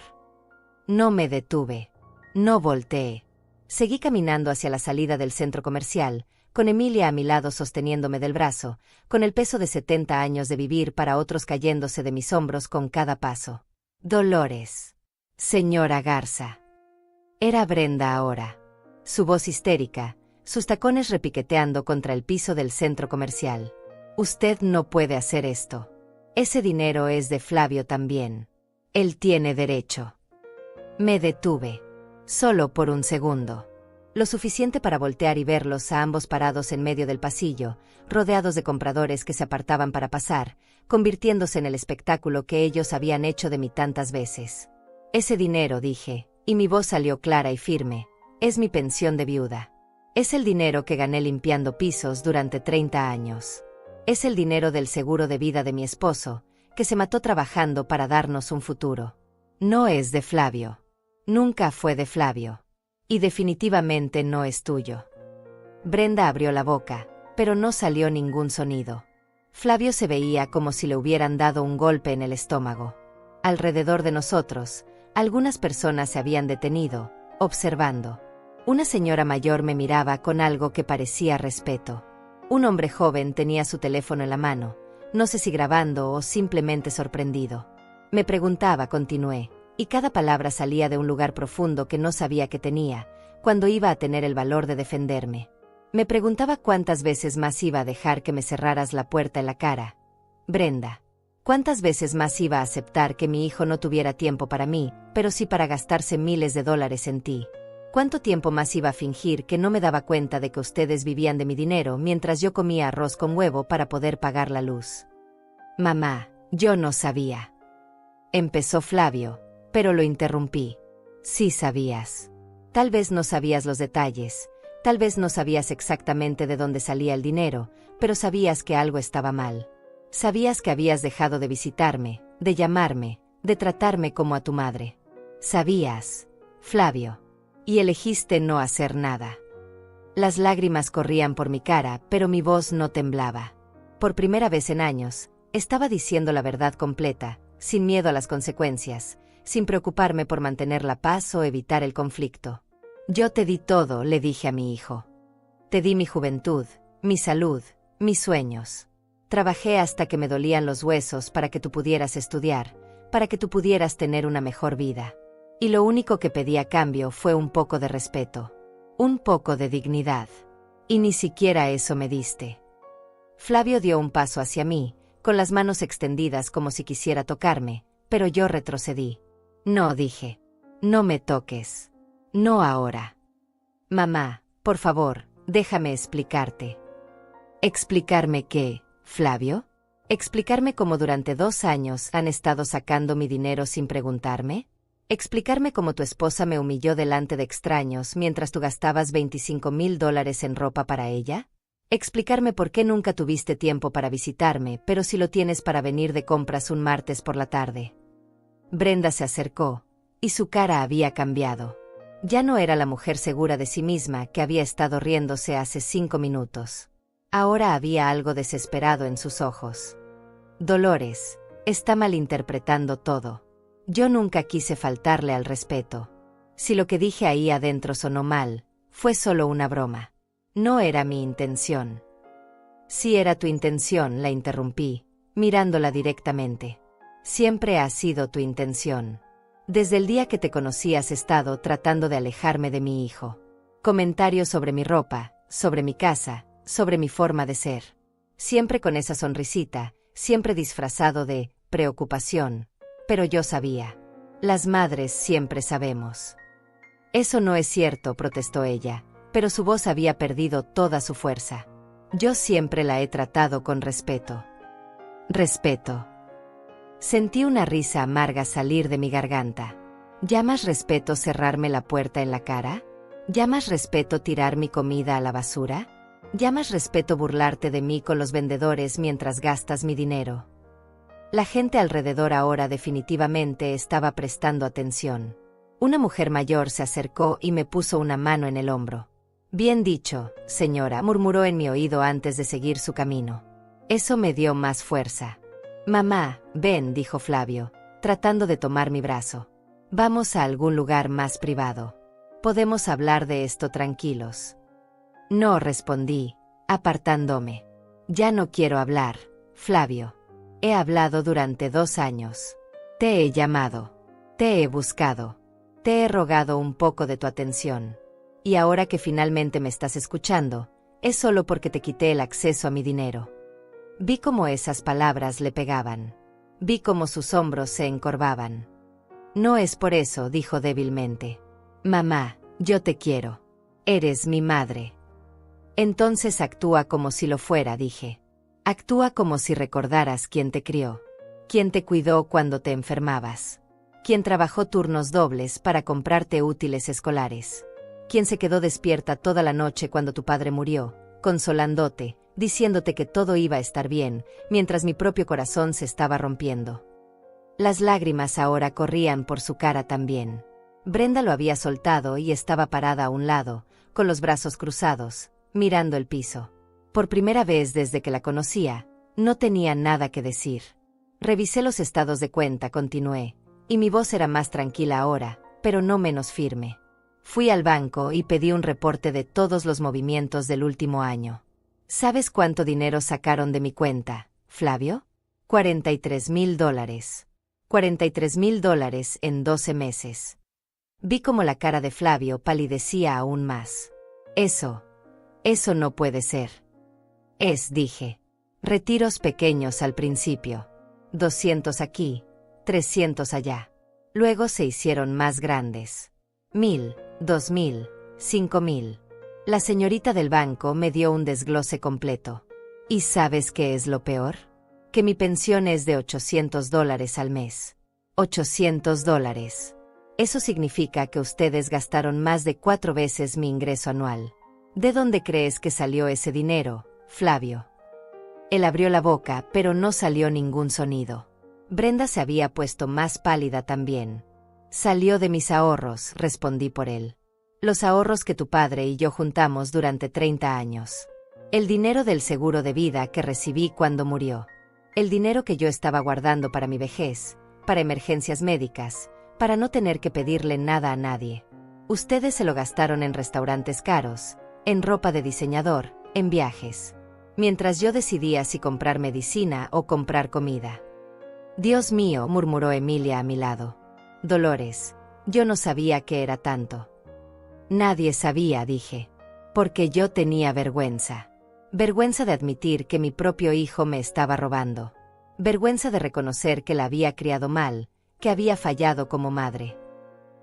No me detuve. No volteé. Seguí caminando hacia la salida del centro comercial, con Emilia a mi lado sosteniéndome del brazo, con el peso de 70 años de vivir para otros cayéndose de mis hombros con cada paso. Dolores. Señora Garza. Era Brenda ahora. Su voz histérica, sus tacones repiqueteando contra el piso del centro comercial. Usted no puede hacer esto. Ese dinero es de Flavio también. Él tiene derecho. Me detuve. Solo por un segundo. Lo suficiente para voltear y verlos a ambos parados en medio del pasillo, rodeados de compradores que se apartaban para pasar, convirtiéndose en el espectáculo que ellos habían hecho de mí tantas veces. Ese dinero, dije, y mi voz salió clara y firme, es mi pensión de viuda. Es el dinero que gané limpiando pisos durante 30 años. Es el dinero del seguro de vida de mi esposo, que se mató trabajando para darnos un futuro. No es de Flavio. Nunca fue de Flavio. Y definitivamente no es tuyo. Brenda abrió la boca, pero no salió ningún sonido. Flavio se veía como si le hubieran dado un golpe en el estómago. Alrededor de nosotros, algunas personas se habían detenido, observando. Una señora mayor me miraba con algo que parecía respeto. Un hombre joven tenía su teléfono en la mano, no sé si grabando o simplemente sorprendido. Me preguntaba, continué, y cada palabra salía de un lugar profundo que no sabía que tenía, cuando iba a tener el valor de defenderme. Me preguntaba cuántas veces más iba a dejar que me cerraras la puerta en la cara. Brenda. ¿Cuántas veces más iba a aceptar que mi hijo no tuviera tiempo para mí, pero sí para gastarse miles de dólares en ti? ¿Cuánto tiempo más iba a fingir que no me daba cuenta de que ustedes vivían de mi dinero mientras yo comía arroz con huevo para poder pagar la luz? Mamá, yo no sabía. Empezó Flavio, pero lo interrumpí. Sí sabías. Tal vez no sabías los detalles, tal vez no sabías exactamente de dónde salía el dinero, pero sabías que algo estaba mal. Sabías que habías dejado de visitarme, de llamarme, de tratarme como a tu madre. Sabías, Flavio. Y elegiste no hacer nada. Las lágrimas corrían por mi cara, pero mi voz no temblaba. Por primera vez en años, estaba diciendo la verdad completa, sin miedo a las consecuencias, sin preocuparme por mantener la paz o evitar el conflicto. Yo te di todo, le dije a mi hijo. Te di mi juventud, mi salud, mis sueños. Trabajé hasta que me dolían los huesos para que tú pudieras estudiar, para que tú pudieras tener una mejor vida. Y lo único que pedí a cambio fue un poco de respeto, un poco de dignidad. Y ni siquiera eso me diste. Flavio dio un paso hacia mí, con las manos extendidas como si quisiera tocarme, pero yo retrocedí. No, dije. No me toques. No ahora. Mamá, por favor, déjame explicarte. ¿Explicarme qué, Flavio? ¿Explicarme cómo durante 2 años han estado sacando mi dinero sin preguntarme? ¿Explicarme cómo tu esposa me humilló delante de extraños mientras tú gastabas $25,000 en ropa para ella? ¿Explicarme por qué nunca tuviste tiempo para visitarme, pero sí lo tienes para venir de compras un martes por la tarde? Brenda se acercó, y su cara había cambiado. Ya no era la mujer segura de sí misma que había estado riéndose hace 5 minutos. Ahora había algo desesperado en sus ojos. Dolores, está malinterpretando todo. Yo nunca quise faltarle al respeto. Si lo que dije ahí adentro sonó mal, fue solo una broma. No era mi intención. Si era tu intención, la interrumpí, mirándola directamente. Siempre ha sido tu intención. Desde el día que te conocí has estado tratando de alejarme de mi hijo. Comentarios sobre mi ropa, sobre mi casa, sobre mi forma de ser. Siempre con esa sonrisita, siempre disfrazado de preocupación. Pero yo sabía. Las madres siempre sabemos. Eso no es cierto, protestó ella, pero su voz había perdido toda su fuerza. Yo siempre la he tratado con respeto. Respeto. Sentí una risa amarga salir de mi garganta. ¿Llamas respeto cerrarme la puerta en la cara? ¿Llamas respeto tirar mi comida a la basura? ¿Llamas respeto burlarte de mí con los vendedores mientras gastas mi dinero? La gente alrededor ahora definitivamente estaba prestando atención. Una mujer mayor se acercó y me puso una mano en el hombro. Bien dicho, señora, murmuró en mi oído antes de seguir su camino. Eso me dio más fuerza. Mamá, ven, dijo Flavio, tratando de tomar mi brazo. Vamos a algún lugar más privado. Podemos hablar de esto tranquilos. No, respondí, apartándome. Ya no quiero hablar, Flavio. He hablado durante 2 años. Te he llamado. Te he buscado. Te he rogado un poco de tu atención. Y ahora que finalmente me estás escuchando, es solo porque te quité el acceso a mi dinero. Vi cómo esas palabras le pegaban. Vi cómo sus hombros se encorvaban. No es por eso, dijo débilmente. Mamá, yo te quiero. Eres mi madre. Entonces actúa como si lo fuera, dije. Actúa como si recordaras quién te crió, quién te cuidó cuando te enfermabas, quién trabajó turnos dobles para comprarte útiles escolares, quién se quedó despierta toda la noche cuando tu padre murió, consolándote, diciéndote que todo iba a estar bien, mientras mi propio corazón se estaba rompiendo. Las lágrimas ahora corrían por su cara también. Brenda lo había soltado y estaba parada a un lado, con los brazos cruzados, mirando el piso. Por primera vez desde que la conocía, no tenía nada que decir. Revisé los estados de cuenta, continué, y mi voz era más tranquila ahora, pero no menos firme. Fui al banco y pedí un reporte de todos los movimientos del último año. ¿Sabes cuánto dinero sacaron de mi cuenta, Flavio? $43,000. $43,000 en 12 meses. Vi cómo la cara de Flavio palidecía aún más. Eso no puede ser. Dije. Retiros pequeños al principio. 200 aquí, 300 allá. Luego se hicieron más grandes. 1,000, 2,000, 5,000. La señorita del banco me dio un desglose completo. ¿Y sabes qué es lo peor? Que mi pensión es de $800 al mes. $800. Eso significa que ustedes gastaron más de 4 veces mi ingreso anual. ¿De dónde crees que salió ese dinero, Flavio? Él abrió la boca, pero no salió ningún sonido. Brenda se había puesto más pálida también. Salió de mis ahorros, respondí por él. Los ahorros que tu padre y yo juntamos durante 30 años. El dinero del seguro de vida que recibí cuando murió. El dinero que yo estaba guardando para mi vejez, para emergencias médicas, para no tener que pedirle nada a nadie. Ustedes se lo gastaron en restaurantes caros, en ropa de diseñador, en viajes. Mientras yo decidía si comprar medicina o comprar comida. Dios mío, murmuró Emilia a mi lado. Dolores, yo no sabía que era tanto. Nadie sabía, dije. Porque yo tenía vergüenza. Vergüenza de admitir que mi propio hijo me estaba robando. Vergüenza de reconocer que la había criado mal, que había fallado como madre.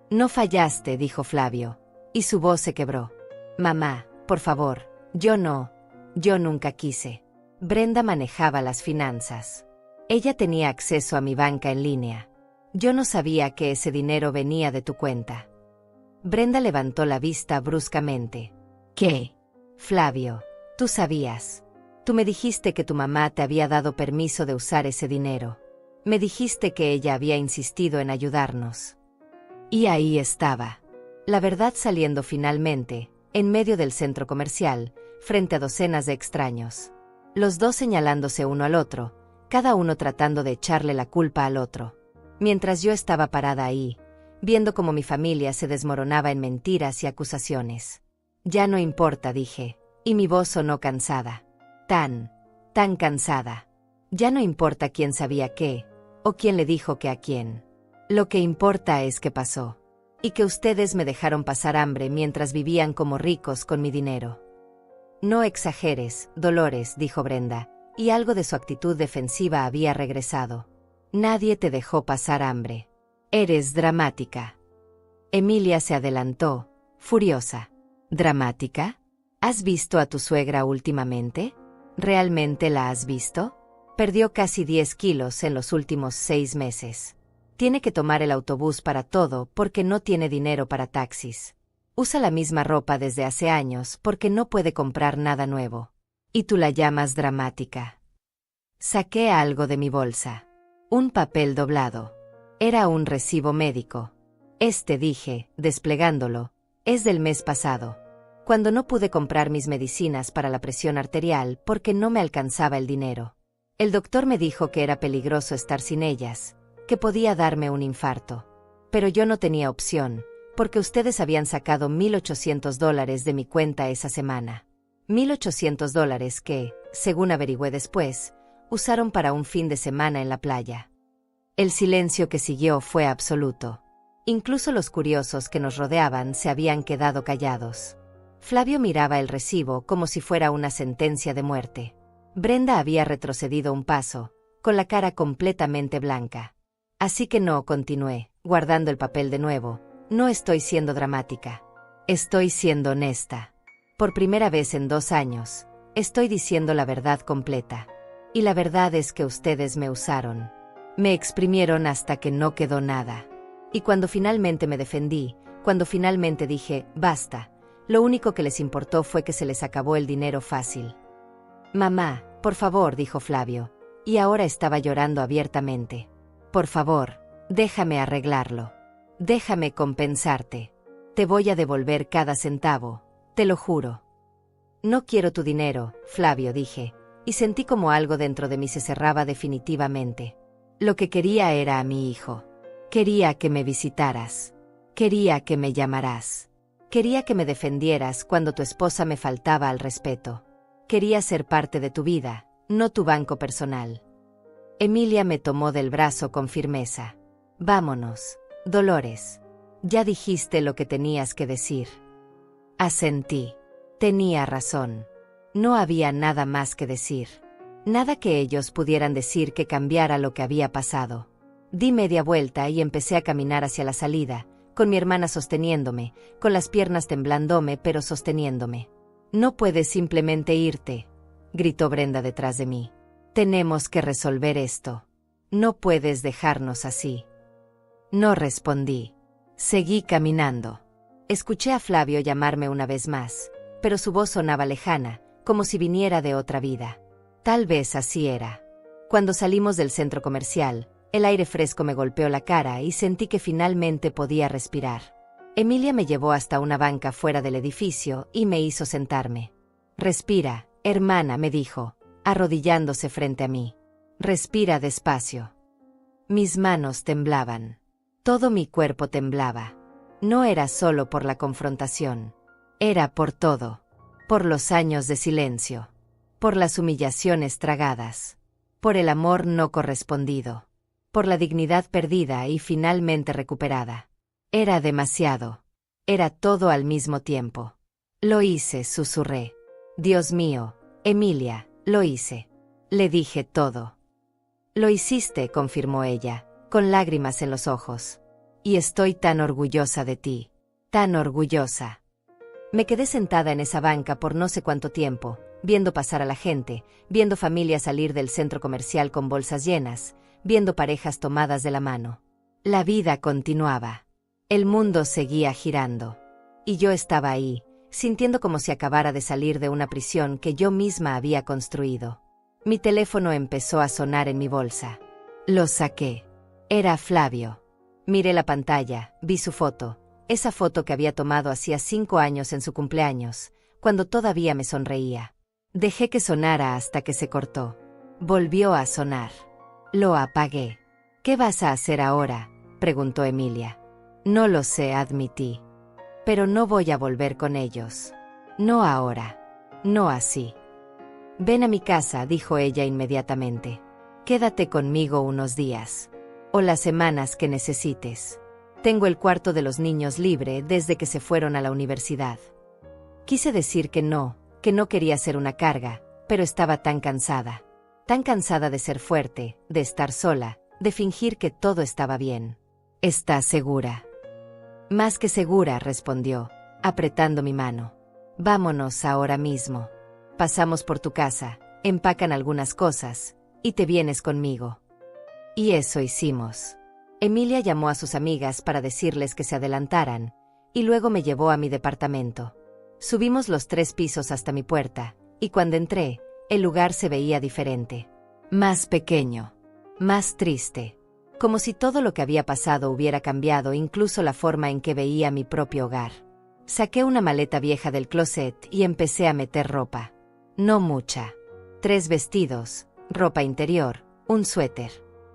No fallaste, dijo Flavio, y su voz se quebró. Mamá, por favor, yo nunca quise. Brenda manejaba las finanzas. Ella tenía acceso a mi banca en línea. Yo no sabía que ese dinero venía de tu cuenta. Brenda levantó la vista bruscamente. ¿Qué? Flavio, tú sabías. Tú me dijiste que tu mamá te había dado permiso de usar ese dinero. Me dijiste que ella había insistido en ayudarnos. Y ahí estaba. La verdad saliendo finalmente, en medio del centro comercial, frente a docenas de extraños. Los dos señalándose uno al otro, cada uno tratando de echarle la culpa al otro. Mientras yo estaba parada ahí, viendo cómo mi familia se desmoronaba en mentiras y acusaciones. Ya no importa, dije, y mi voz sonó cansada. Tan cansada. Ya no importa quién sabía qué, o quién le dijo qué a quién. Lo que importa es que pasó. Y que ustedes me dejaron pasar hambre mientras vivían como ricos con mi dinero. No exageres, Dolores, dijo Brenda, y algo de su actitud defensiva había regresado. Nadie te dejó pasar hambre. Eres dramática. Emilia se adelantó, furiosa. ¿Dramática? ¿Has visto a tu suegra últimamente? ¿Realmente la has visto? Perdió casi 10 kilos en los últimos 6 meses. Tiene que tomar el autobús para todo porque no tiene dinero para taxis. Usa la misma ropa desde hace años porque no puede comprar nada nuevo. ¿Y tú la llamas dramática? Saqué algo de mi bolsa. Un papel doblado. Era un recibo médico. Dije, desplegándolo, es del mes pasado, cuando no pude comprar mis medicinas para la presión arterial porque no me alcanzaba el dinero. El doctor me dijo que era peligroso estar sin ellas, que podía darme un infarto. Pero yo no tenía opción, porque ustedes habían sacado $1,800 de mi cuenta esa semana. $1,800 que, según averigüé después, usaron para un fin de semana en la playa. El silencio que siguió fue absoluto. Incluso los curiosos que nos rodeaban se habían quedado callados. Flavio miraba el recibo como si fuera una sentencia de muerte. Brenda había retrocedido un paso, con la cara completamente blanca. Así que no, continué, guardando el papel de nuevo. No estoy siendo dramática. Estoy siendo honesta. Por primera vez en 2 años, estoy diciendo la verdad completa. Y la verdad es que ustedes me usaron. Me exprimieron hasta que no quedó nada. Y cuando finalmente me defendí, cuando finalmente dije, basta, lo único que les importó fue que se les acabó el dinero fácil. Mamá, por favor, dijo Flavio, y ahora estaba llorando abiertamente. Por favor, déjame arreglarlo. Déjame compensarte. Te voy a devolver cada centavo, te lo juro. No quiero tu dinero, Flavio, dije, y sentí como algo dentro de mí se cerraba definitivamente. Lo que quería era a mi hijo. Quería que me visitaras. Quería que me llamaras. Quería que me defendieras cuando tu esposa me faltaba al respeto. Quería ser parte de tu vida, no tu banco personal. Emilia me tomó del brazo con firmeza. Vámonos, Dolores. Ya dijiste lo que tenías que decir. Asentí. Tenía razón. No había nada más que decir. Nada que ellos pudieran decir que cambiara lo que había pasado. Di media vuelta y empecé a caminar hacia la salida, con mi hermana sosteniéndome, con las piernas temblándome pero sosteniéndome. No puedes simplemente irte, gritó Brenda detrás de mí. Tenemos que resolver esto. No puedes dejarnos así. No respondí. Seguí caminando. Escuché a Flavio llamarme una vez más, pero su voz sonaba lejana, como si viniera de otra vida. Tal vez así era. Cuando salimos del centro comercial, el aire fresco me golpeó la cara y sentí que finalmente podía respirar. Emilia me llevó hasta una banca fuera del edificio y me hizo sentarme. Respira, hermana, me dijo, arrodillándose frente a mí. Respira despacio. Mis manos temblaban. Todo mi cuerpo temblaba. No era solo por la confrontación. Era por todo. Por los años de silencio. Por las humillaciones tragadas. Por el amor no correspondido. Por la dignidad perdida y finalmente recuperada. Era demasiado. Era todo al mismo tiempo. Lo hice, susurré. Dios mío, Emilia, lo hice. Le dije todo. Lo hiciste, confirmó ella, con lágrimas en los ojos. Y estoy tan orgullosa de ti. Tan orgullosa. Me quedé sentada en esa banca por no sé cuánto tiempo, viendo pasar a la gente, viendo familias salir del centro comercial con bolsas llenas, viendo parejas tomadas de la mano. La vida continuaba. El mundo seguía girando. Y yo estaba ahí, sintiendo como si acabara de salir de una prisión que yo misma había construido. Mi teléfono empezó a sonar en mi bolsa. Lo saqué. Era Flavio. Miré la pantalla, vi su foto, esa foto que había tomado hacía 5 años en su cumpleaños, cuando todavía me sonreía. Dejé que sonara hasta que se cortó. Volvió a sonar. Lo apagué. ¿Qué vas a hacer ahora?, preguntó Emilia. No lo sé, admití. Pero no voy a volver con ellos. No ahora. No así. Ven a mi casa, dijo ella inmediatamente. Quédate conmigo unos días. O las semanas que necesites. Tengo el cuarto de los niños libre desde que se fueron a la universidad. Quise decir que no quería ser una carga, pero estaba tan cansada de ser fuerte, de estar sola, de fingir que todo estaba bien. ¿Estás segura? Más que segura, respondió, apretando mi mano. Vámonos ahora mismo. Pasamos por tu casa, empacan algunas cosas, y te vienes conmigo. Y eso hicimos. Emilia llamó a sus amigas para decirles que se adelantaran, y luego me llevó a mi departamento. Subimos los 3 pisos hasta mi puerta, y cuando entré, el lugar se veía diferente. Más pequeño. Más triste. Como si todo lo que había pasado hubiera cambiado, incluso la forma en que veía mi propio hogar. Saqué una maleta vieja del closet y empecé a meter ropa. No mucha. 3 vestidos, ropa interior, un suéter.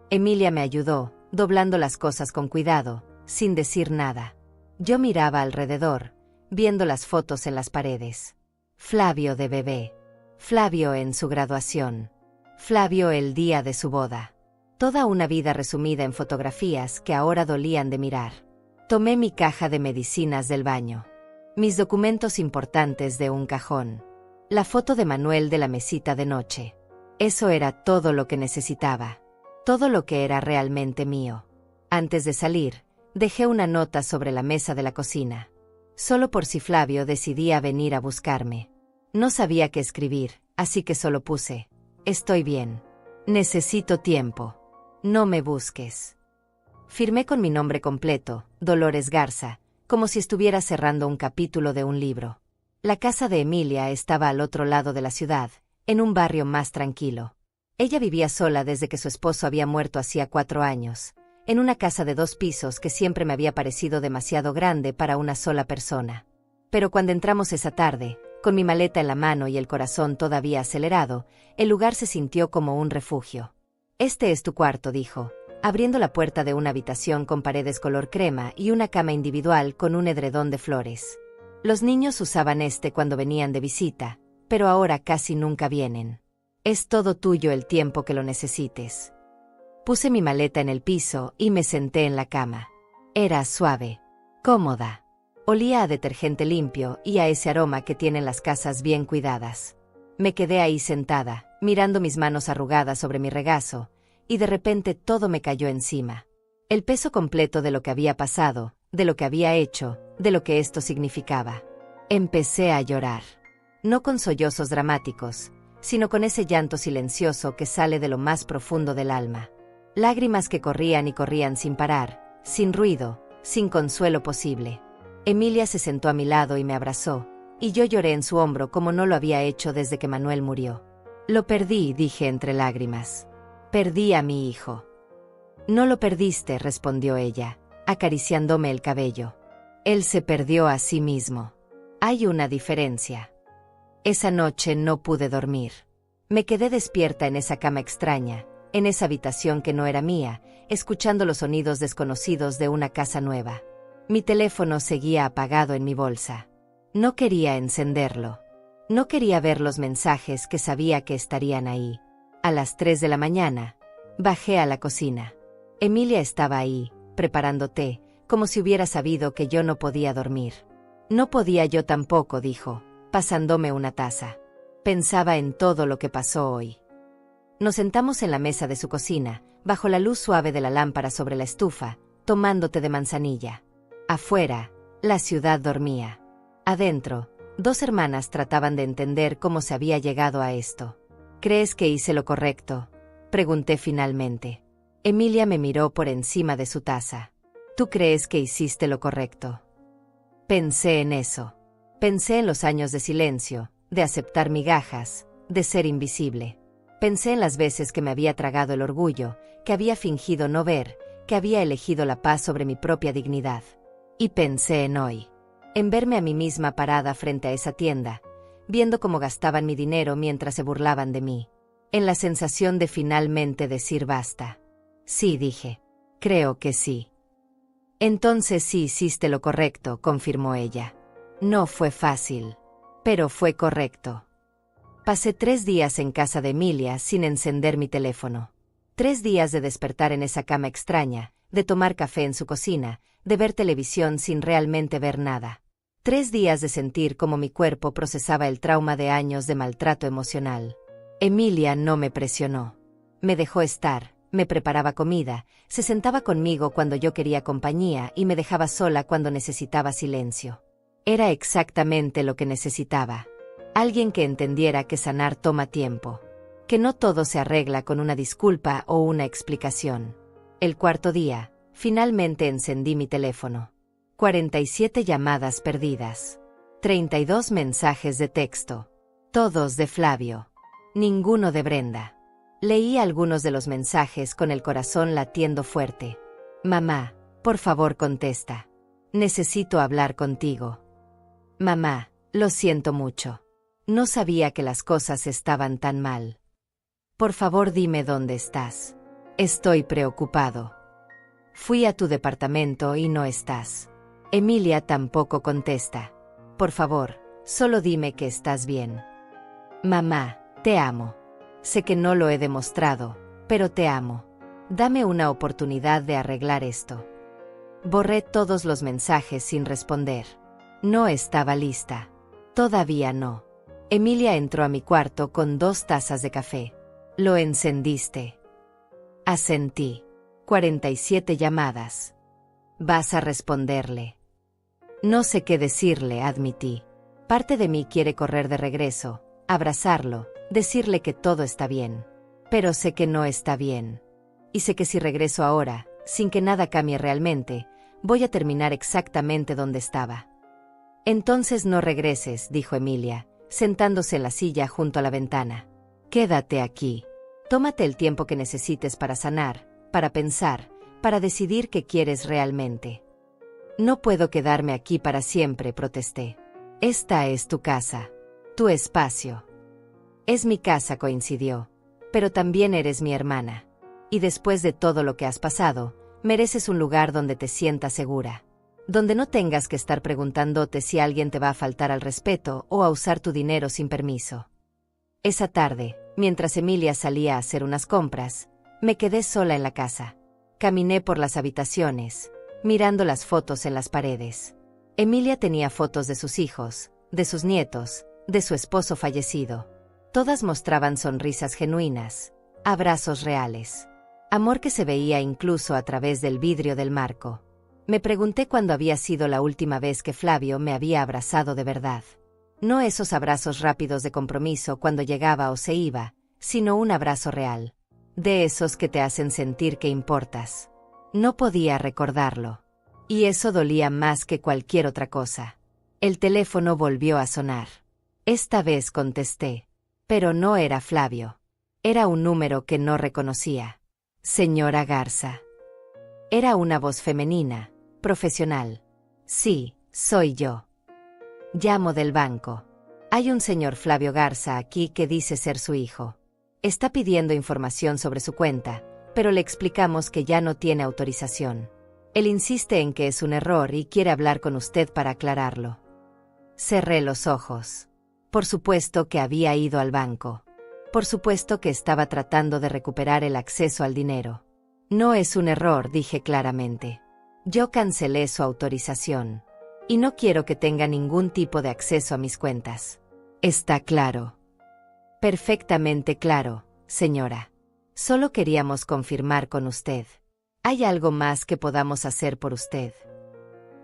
Emilia me ayudó, doblando las cosas con cuidado, sin decir nada. Yo miraba alrededor, viendo las fotos en las paredes. Flavio de bebé. Flavio en su graduación. Flavio el día de su boda. Toda una vida resumida en fotografías que ahora dolían de mirar. Tomé mi caja de medicinas del baño. Mis documentos importantes de un cajón. La foto de Manuel de la mesita de noche. Eso era todo lo que necesitaba. Todo lo que era realmente mío. Antes de salir, dejé una nota sobre la mesa de la cocina. Solo por si Flavio decidía venir a buscarme. No sabía qué escribir, así que solo puse: estoy bien. Necesito tiempo. No me busques. Firmé con mi nombre completo, Dolores Garza, como si estuviera cerrando un capítulo de un libro. La casa de Emilia estaba al otro lado de la ciudad, en un barrio más tranquilo. Ella vivía sola desde que su esposo había muerto hacía 4 años, en una casa de 2 pisos que siempre me había parecido demasiado grande para una sola persona. Pero cuando entramos esa tarde, con mi maleta en la mano y el corazón todavía acelerado, el lugar se sintió como un refugio. Este es tu cuarto, dijo, abriendo la puerta de una habitación con paredes color crema y una cama individual con un edredón de flores. Los niños usaban este cuando venían de visita, pero ahora casi nunca vienen. Es todo tuyo el tiempo que lo necesites. Puse mi maleta en el piso y me senté en la cama. Era suave, cómoda. Olía a detergente limpio y a ese aroma que tienen las casas bien cuidadas. Me quedé ahí sentada, mirando mis manos arrugadas sobre mi regazo, y de repente todo me cayó encima. El peso completo de lo que había pasado, de lo que había hecho, de lo que esto significaba. Empecé a llorar. No con sollozos dramáticos, sino con ese llanto silencioso que sale de lo más profundo del alma. Lágrimas que corrían y corrían sin parar, sin ruido, sin consuelo posible. Emilia se sentó a mi lado y me abrazó, y yo lloré en su hombro como no lo había hecho desde que Manuel murió. Lo perdí, dije entre lágrimas. Perdí a mi hijo. No lo perdiste, respondió ella, acariciándome el cabello. Él se perdió a sí mismo. Hay una diferencia. Esa noche no pude dormir. Me quedé despierta en esa cama extraña, en esa habitación que no era mía, escuchando los sonidos desconocidos de una casa nueva. Mi teléfono seguía apagado en mi bolsa. No quería encenderlo. No quería ver los mensajes que sabía que estarían ahí. A las 3 de la mañana, bajé a la cocina. Emilia estaba ahí, preparando té, como si hubiera sabido que yo no podía dormir. No podía yo tampoco, dijo, pasándome una taza. Pensaba en todo lo que pasó hoy. Nos sentamos en la mesa de su cocina, bajo la luz suave de la lámpara sobre la estufa, tomando té de manzanilla. Afuera, la ciudad dormía. Adentro, 2 hermanas trataban de entender cómo se había llegado a esto. ¿Crees que hice lo correcto?, pregunté finalmente. Emilia me miró por encima de su taza. ¿Tú crees que hiciste lo correcto? Pensé en eso. Pensé en los años de silencio, de aceptar migajas, de ser invisible. Pensé en las veces que me había tragado el orgullo, que había fingido no ver, que había elegido la paz sobre mi propia dignidad. Y pensé en hoy. En verme a mí misma parada frente a esa tienda, viendo cómo gastaban mi dinero mientras se burlaban de mí. En la sensación de finalmente decir basta. Sí, dije. Creo que sí. Entonces sí hiciste lo correcto, confirmó ella. No fue fácil, pero fue correcto. Pasé 3 días en casa de Emilia sin encender mi teléfono. 3 días de despertar en esa cama extraña, de tomar café en su cocina, de ver televisión sin realmente ver nada. 3 días de sentir cómo mi cuerpo procesaba el trauma de años de maltrato emocional. Emilia no me presionó. Me dejó estar, me preparaba comida, se sentaba conmigo cuando yo quería compañía y me dejaba sola cuando necesitaba silencio. Era exactamente lo que necesitaba. Alguien que entendiera que sanar toma tiempo. Que no todo se arregla con una disculpa o una explicación. El 4.º día, finalmente encendí mi teléfono. 47 llamadas perdidas. 32 mensajes de texto. Todos de Flavio. Ninguno de Brenda. Leí algunos de los mensajes con el corazón latiendo fuerte. Mamá, por favor contesta. Necesito hablar contigo. Mamá, lo siento mucho. No sabía que las cosas estaban tan mal. Por favor dime dónde estás. Estoy preocupado. Fui a tu departamento y no estás. Emilia tampoco contesta. Por favor, solo dime que estás bien. Mamá, te amo. Sé que no lo he demostrado, pero te amo. Dame una oportunidad de arreglar esto. Borré todos los mensajes sin responder. No estaba lista. Todavía no. Emilia entró a mi cuarto con 2 tazas de café. ¿Lo encendiste? Asentí. 47 llamadas. Vas a responderle. No sé qué decirle, admití. Parte de mí quiere correr de regreso, abrazarlo, decirle que todo está bien. Pero sé que no está bien. Y sé que si regreso ahora, sin que nada cambie realmente, voy a terminar exactamente donde estaba. Entonces no regreses, dijo Emilia, sentándose en la silla junto a la ventana. Quédate aquí. Tómate el tiempo que necesites para sanar, para pensar, para decidir qué quieres realmente. No puedo quedarme aquí para siempre, protesté. Esta es tu casa. Tu espacio. Es mi casa, coincidió. Pero también eres mi hermana. Y después de todo lo que has pasado, mereces un lugar donde te sientas segura. Donde no tengas que estar preguntándote si alguien te va a faltar al respeto o a usar tu dinero sin permiso. Esa tarde, mientras Emilia salía a hacer unas compras, me quedé sola en la casa. Caminé por las habitaciones, mirando las fotos en las paredes. Emilia tenía fotos de sus hijos, de sus nietos, de su esposo fallecido. Todas mostraban sonrisas genuinas, abrazos reales. Amor que se veía incluso a través del vidrio del marco. Me pregunté cuándo había sido la última vez que Flavio me había abrazado de verdad. No esos abrazos rápidos de compromiso cuando llegaba o se iba, sino un abrazo real. De esos que te hacen sentir que importas. No podía recordarlo. Y eso dolía más que cualquier otra cosa. El teléfono volvió a sonar. Esta vez contesté. Pero no era Flavio. Era un número que no reconocía. Señora Garza. Era una voz femenina, profesional. Sí, soy yo. Llamo del banco. Hay un señor Flavio Garza aquí que dice ser su hijo. Está pidiendo información sobre su cuenta, pero le explicamos que ya no tiene autorización. Él insiste en que es un error y quiere hablar con usted para aclararlo. Cerré los ojos. Por supuesto que había ido al banco. Por supuesto que estaba tratando de recuperar el acceso al dinero. No es un error, dije claramente. Yo cancelé su autorización. Y no quiero que tenga ningún tipo de acceso a mis cuentas. ¿Está claro? Perfectamente claro, señora. Solo queríamos confirmar con usted. ¿Hay algo más que podamos hacer por usted?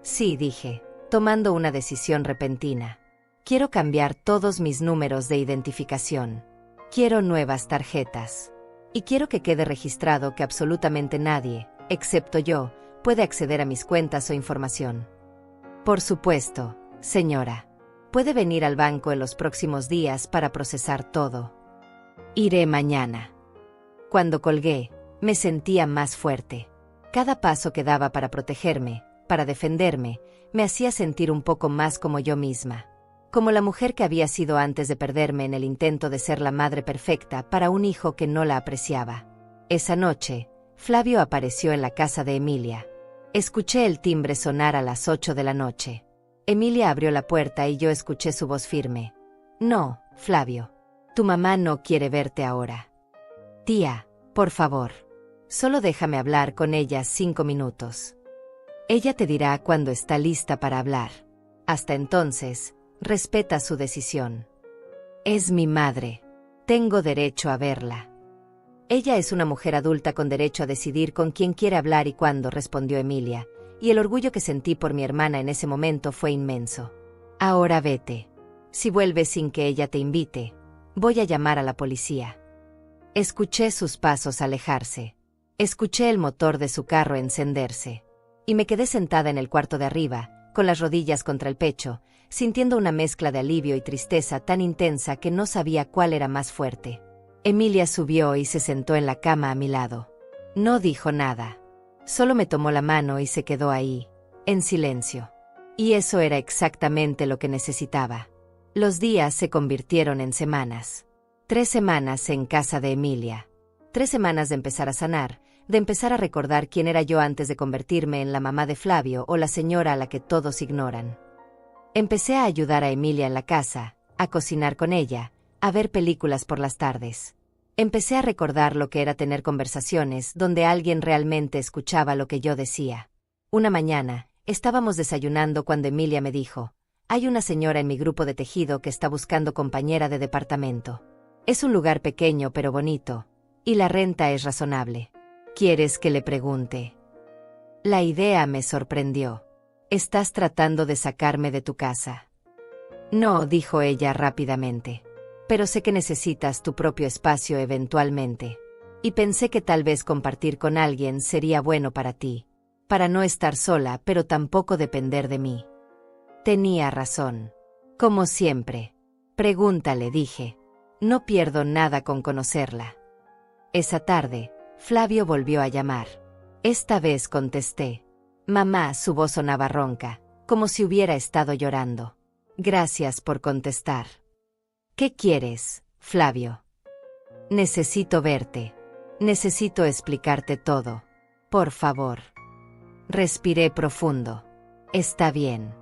Sí, dije, tomando una decisión repentina. Quiero cambiar todos mis números de identificación. Quiero nuevas tarjetas. Y quiero que quede registrado que absolutamente nadie, excepto yo, puede acceder a mis cuentas o información. Por supuesto, señora. Puede venir al banco en los próximos días para procesar todo. Iré mañana. Cuando colgué, me sentía más fuerte. Cada paso que daba para protegerme, para defenderme, me hacía sentir un poco más como yo misma. Como la mujer que había sido antes de perderme en el intento de ser la madre perfecta para un hijo que no la apreciaba. Esa noche, Flavio apareció en la casa de Emilia. Escuché el timbre sonar a las 8 de la noche. Emilia abrió la puerta y yo escuché su voz firme. No, Flavio. Tu mamá no quiere verte ahora. Tía, por favor. Solo déjame hablar con ella 5 minutos. Ella te dirá cuando está lista para hablar. Hasta entonces, respeta su decisión. Es mi madre. Tengo derecho a verla. Ella es una mujer adulta con derecho a decidir con quién quiere hablar y cuándo, respondió Emilia, y el orgullo que sentí por mi hermana en ese momento fue inmenso. Ahora vete. Si vuelves sin que ella te invite, voy a llamar a la policía. Escuché sus pasos alejarse. Escuché el motor de su carro encenderse. Y me quedé sentada en el cuarto de arriba, con las rodillas contra el pecho, sintiendo una mezcla de alivio y tristeza tan intensa que no sabía cuál era más fuerte. Emilia subió y se sentó en la cama a mi lado. No dijo nada. Solo me tomó la mano y se quedó ahí, en silencio. Y eso era exactamente lo que necesitaba. Los días se convirtieron en semanas. 3 semanas en casa de Emilia. 3 semanas de empezar a sanar, de empezar a recordar quién era yo antes de convertirme en la mamá de Flavio o la señora a la que todos ignoran. Empecé a ayudar a Emilia en la casa, a cocinar con ella, a ver películas por las tardes. Empecé a recordar lo que era tener conversaciones donde alguien realmente escuchaba lo que yo decía. Una mañana, estábamos desayunando cuando Emilia me dijo: hay una señora en mi grupo de tejido que está buscando compañera de departamento. Es un lugar pequeño pero bonito, y la renta es razonable. ¿Quieres que le pregunte? La idea me sorprendió. ¿Estás tratando de sacarme de tu casa? No, dijo ella rápidamente. Pero sé que necesitas tu propio espacio eventualmente. Y pensé que tal vez compartir con alguien sería bueno para ti. Para no estar sola, pero tampoco depender de mí. Tenía razón. Como siempre. Pregúntale, dije. No pierdo nada con conocerla. Esa tarde, Flavio volvió a llamar. Esta vez contesté. Mamá, su voz sonaba ronca, como si hubiera estado llorando. Gracias por contestar. ¿Qué quieres, Flavio? Necesito verte. Necesito explicarte todo. Por favor. Respiré profundo. Está bien.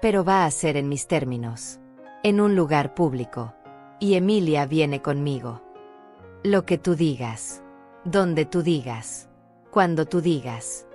Pero va a ser en mis términos. En un lugar público. Y Emilia viene conmigo. Lo que tú digas. Donde tú digas. Cuando tú digas.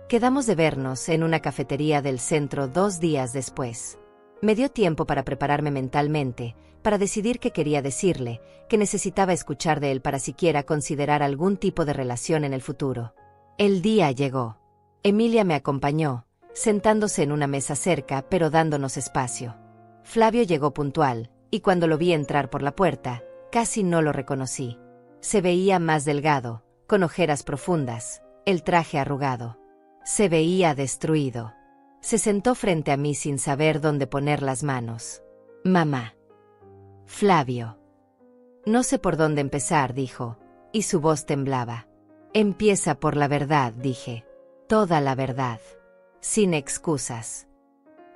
Quedamos de vernos en una cafetería del centro 2 días después. Me dio tiempo para prepararme mentalmente, para decidir qué quería decirle, que necesitaba escuchar de él para siquiera considerar algún tipo de relación en el futuro. El día llegó. Emilia me acompañó, sentándose en una mesa cerca pero dándonos espacio. Flavio llegó puntual, y cuando lo vi entrar por la puerta, casi no lo reconocí. Se veía más delgado, con ojeras profundas, el traje arrugado. Se veía destruido. Se sentó frente a mí sin saber dónde poner las manos. Mamá. Flavio. No sé por dónde empezar, dijo, y su voz temblaba. Empieza por la verdad, dije. Toda la verdad. Sin excusas.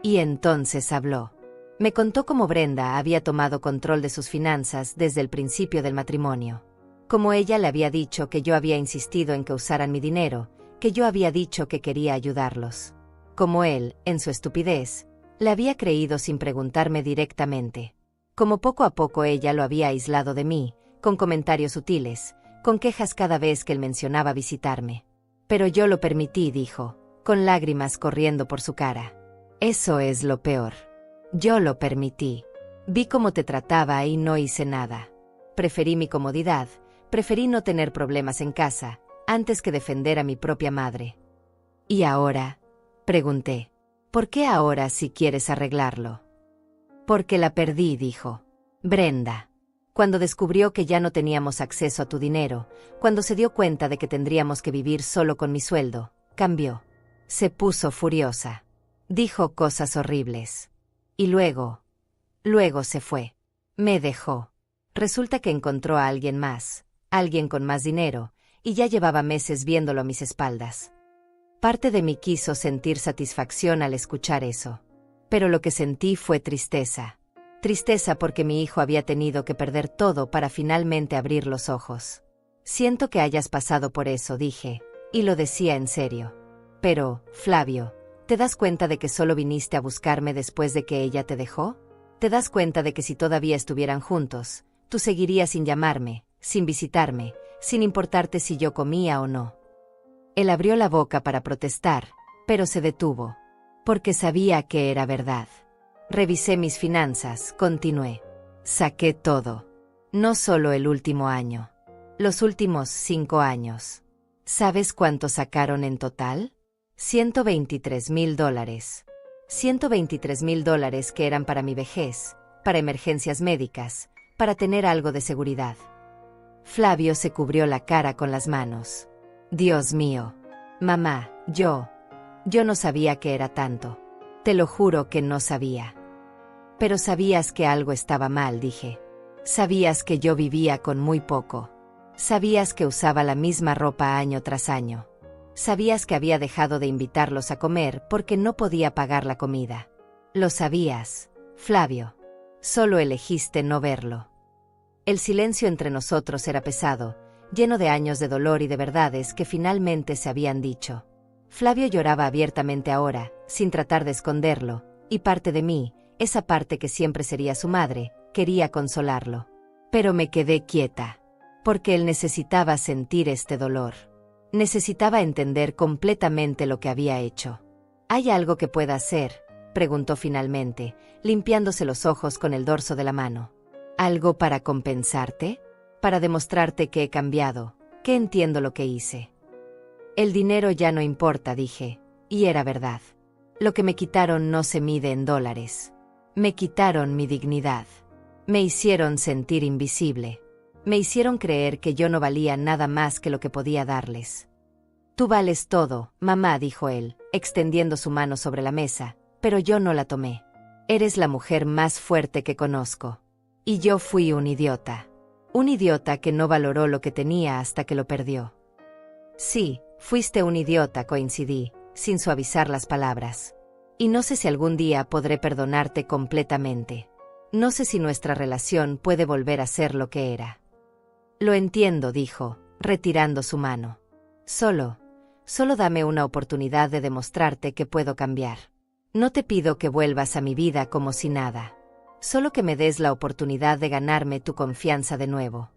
Y entonces habló. Me contó cómo Brenda había tomado control de sus finanzas desde el principio del matrimonio. Como ella le había dicho que yo había insistido en que usaran mi dinero, que yo había dicho que quería ayudarlos. Como él, en su estupidez, le había creído sin preguntarme directamente. Como poco a poco ella lo había aislado de mí, con comentarios sutiles, con quejas cada vez que él mencionaba visitarme. Pero yo lo permití, dijo, con lágrimas corriendo por su cara. Eso es lo peor. Yo lo permití. Vi cómo te trataba y no hice nada. Preferí mi comodidad, preferí no tener problemas en casa, antes que defender a mi propia madre. ¿Y ahora? Pregunté. ¿Por qué ahora si quieres arreglarlo? Porque la perdí, dijo. Brenda. Cuando descubrió que ya no teníamos acceso a tu dinero, cuando se dio cuenta de que tendríamos que vivir solo con mi sueldo, cambió. Se puso furiosa. Dijo cosas horribles. Y luego se fue. Me dejó. Resulta que encontró a alguien más, alguien con más dinero, y ya llevaba meses viéndolo a mis espaldas. Parte de mí quiso sentir satisfacción al escuchar eso. Pero lo que sentí fue tristeza. Tristeza porque mi hijo había tenido que perder todo para finalmente abrir los ojos. Siento que hayas pasado por eso, dije, y lo decía en serio. Pero, Flavio, ¿te das cuenta de que solo viniste a buscarme después de que ella te dejó? ¿Te das cuenta de que si todavía estuvieran juntos, tú seguirías sin llamarme, sin visitarme, sin importarte si yo comía o no? Él abrió la boca para protestar, pero se detuvo, porque sabía que era verdad. Revisé mis finanzas, continué. Saqué todo. No solo el último año. Los últimos 5 años. ¿Sabes cuánto sacaron en total? $123,000. $123,000 que eran para mi vejez, para emergencias médicas, para tener algo de seguridad. Flavio se cubrió la cara con las manos. Dios mío. Mamá, yo no sabía que era tanto. Te lo juro que no sabía. Pero sabías que algo estaba mal, dije. Sabías que yo vivía con muy poco. Sabías que usaba la misma ropa año tras año. Sabías que había dejado de invitarlos a comer porque no podía pagar la comida. Lo sabías, Flavio. Solo elegiste no verlo. El silencio entre nosotros era pesado, lleno de años de dolor y de verdades que finalmente se habían dicho. Flavio lloraba abiertamente ahora, sin tratar de esconderlo, y parte de mí, esa parte que siempre sería su madre, quería consolarlo. Pero me quedé quieta, porque él necesitaba sentir este dolor. Necesitaba entender completamente lo que había hecho. ¿Hay algo que pueda hacer?, preguntó finalmente, limpiándose los ojos con el dorso de la mano. ¿Algo para compensarte? Para demostrarte que he cambiado, que entiendo lo que hice. El dinero ya no importa, dije, y era verdad. Lo que me quitaron no se mide en dólares. Me quitaron mi dignidad. Me hicieron sentir invisible. Me hicieron creer que yo no valía nada más que lo que podía darles. Tú vales todo, mamá, dijo él, extendiendo su mano sobre la mesa, pero yo no la tomé. Eres la mujer más fuerte que conozco. Y yo fui un idiota. Un idiota que no valoró lo que tenía hasta que lo perdió. Sí, fuiste un idiota, coincidí, sin suavizar las palabras. Y no sé si algún día podré perdonarte completamente. No sé si nuestra relación puede volver a ser lo que era. Lo entiendo, dijo, retirando su mano. Solo dame una oportunidad de demostrarte que puedo cambiar. No te pido que vuelvas a mi vida como si nada. Solo que me des la oportunidad de ganarme tu confianza de nuevo.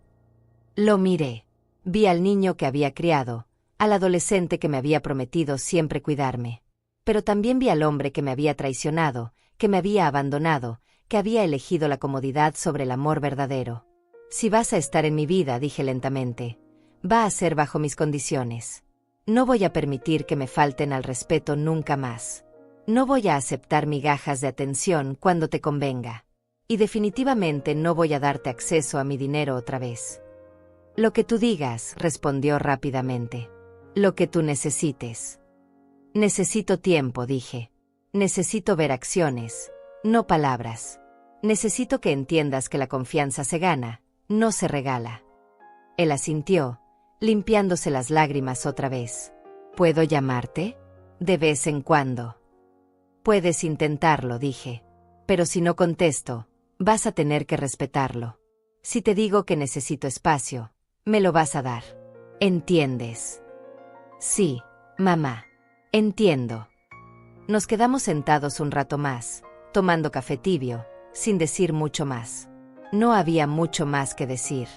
Lo miré. Vi al niño que había criado, al adolescente que me había prometido siempre cuidarme. Pero también vi al hombre que me había traicionado, que me había abandonado, que había elegido la comodidad sobre el amor verdadero. Si vas a estar en mi vida, dije lentamente, va a ser bajo mis condiciones. No voy a permitir que me falten al respeto nunca más. No voy a aceptar migajas de atención cuando te convenga. Y definitivamente no voy a darte acceso a mi dinero otra vez. Lo que tú digas, respondió rápidamente. Lo que tú necesites. Necesito tiempo, dije. Necesito ver acciones, no palabras. Necesito que entiendas que la confianza se gana, no se regala. Él asintió, limpiándose las lágrimas otra vez. ¿Puedo llamarte? De vez en cuando. Puedes intentarlo, dije. Pero si no contesto, vas a tener que respetarlo. Si te digo que necesito espacio, Me lo vas a dar. ¿Entiendes? Sí, mamá. Entiendo. Nos quedamos sentados un rato más, tomando café tibio, sin decir mucho más. No había mucho más que decir.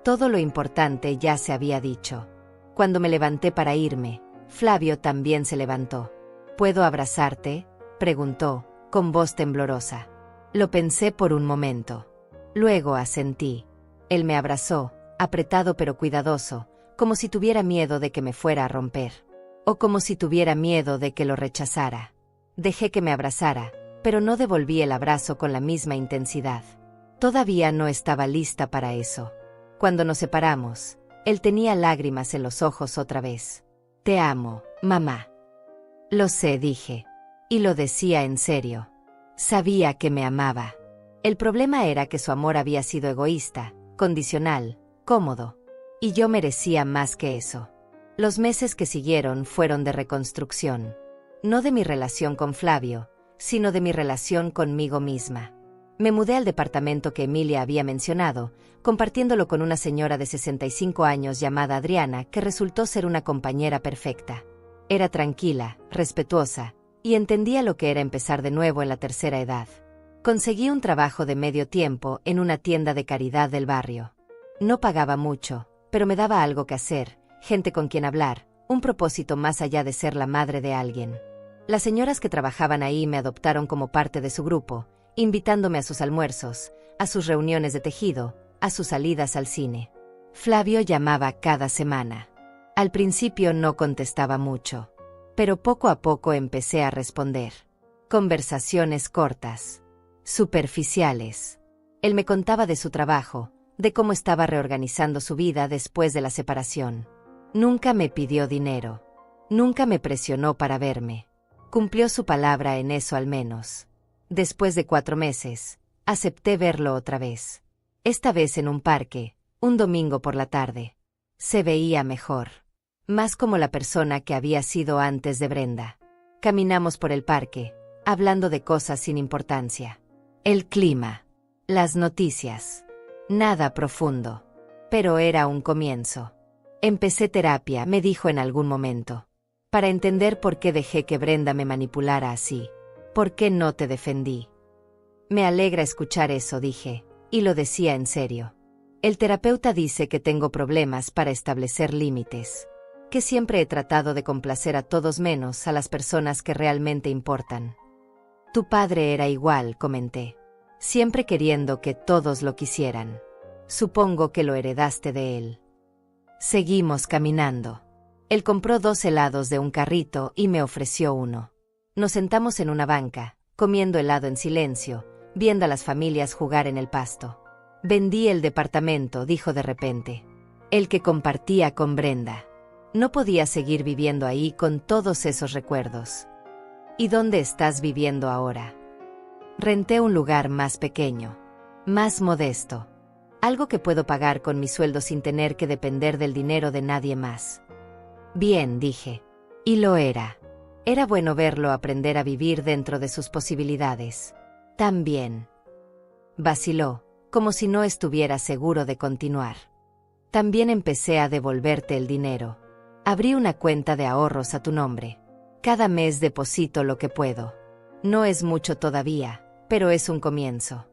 Todo lo importante ya se había dicho. Cuando me levanté para irme, Flavio también se levantó. ¿Puedo abrazarte?, preguntó, con voz temblorosa. Lo pensé por un momento. Luego asentí. Él me abrazó, apretado pero cuidadoso, como si tuviera miedo de que me fuera a romper. O como si tuviera miedo de que lo rechazara. Dejé que me abrazara, pero no devolví el abrazo con la misma intensidad. Todavía no estaba lista para eso. Cuando nos separamos, él tenía lágrimas en los ojos otra vez. Te amo, mamá. Lo sé, dije. Y lo decía en serio. Sabía que me amaba. El problema era que su amor había sido egoísta, condicional, cómodo. Y yo merecía más que eso. Los meses que siguieron fueron de reconstrucción. No de mi relación con Flavio, sino de mi relación conmigo misma. Me mudé al departamento que Emilia había mencionado, compartiéndolo con una señora de 65 años llamada Adriana, que resultó ser una compañera perfecta. Era tranquila, respetuosa, y entendía lo que era empezar de nuevo en la tercera edad. Conseguí un trabajo de medio tiempo en una tienda de caridad del barrio. No pagaba mucho, pero me daba algo que hacer, gente con quien hablar, un propósito más allá de ser la madre de alguien. Las señoras que trabajaban ahí me adoptaron como parte de su grupo, invitándome a sus almuerzos, a sus reuniones de tejido, a sus salidas al cine. Flavio llamaba cada semana. Al principio no contestaba mucho, pero poco a poco empecé a responder. Conversaciones cortas, superficiales. Él me contaba de su trabajo, de cómo estaba reorganizando su vida después de la separación. Nunca me pidió dinero. Nunca me presionó para verme. Cumplió su palabra en eso al menos. Después de 4 meses, acepté verlo otra vez. Esta vez en un parque, un domingo por la tarde. Se veía mejor. Más como la persona que había sido antes de Brenda. Caminamos por el parque, hablando de cosas sin importancia. El clima. Las noticias. Nada profundo. Pero era un comienzo. Empecé terapia, me dijo en algún momento. Para entender por qué dejé que Brenda me manipulara así. ¿Por qué no te defendí? Me alegra escuchar eso, dije, y lo decía en serio. El terapeuta dice que tengo problemas para establecer límites, que siempre he tratado de complacer a todos menos a las personas que realmente importan. Tu padre era igual, comenté, siempre queriendo que todos lo quisieran. Supongo que lo heredaste de él. Seguimos caminando. Él compró 2 helados de un carrito y me ofreció uno. Nos sentamos en una banca, comiendo helado en silencio, viendo a las familias jugar en el pasto. Vendí el departamento, dijo de repente. El que compartía con Brenda. No podía seguir viviendo ahí con todos esos recuerdos. ¿Y dónde estás viviendo ahora? Renté un lugar más pequeño, más modesto. Algo que puedo pagar con mi sueldo sin tener que depender del dinero de nadie más. Bien, dije. Y lo era. Era bueno verlo aprender a vivir dentro de sus posibilidades. También. Vaciló, como si no estuviera seguro de continuar. También empecé a devolverte el dinero. Abrí una cuenta de ahorros a tu nombre. Cada mes deposito lo que puedo. No es mucho todavía, pero es un comienzo.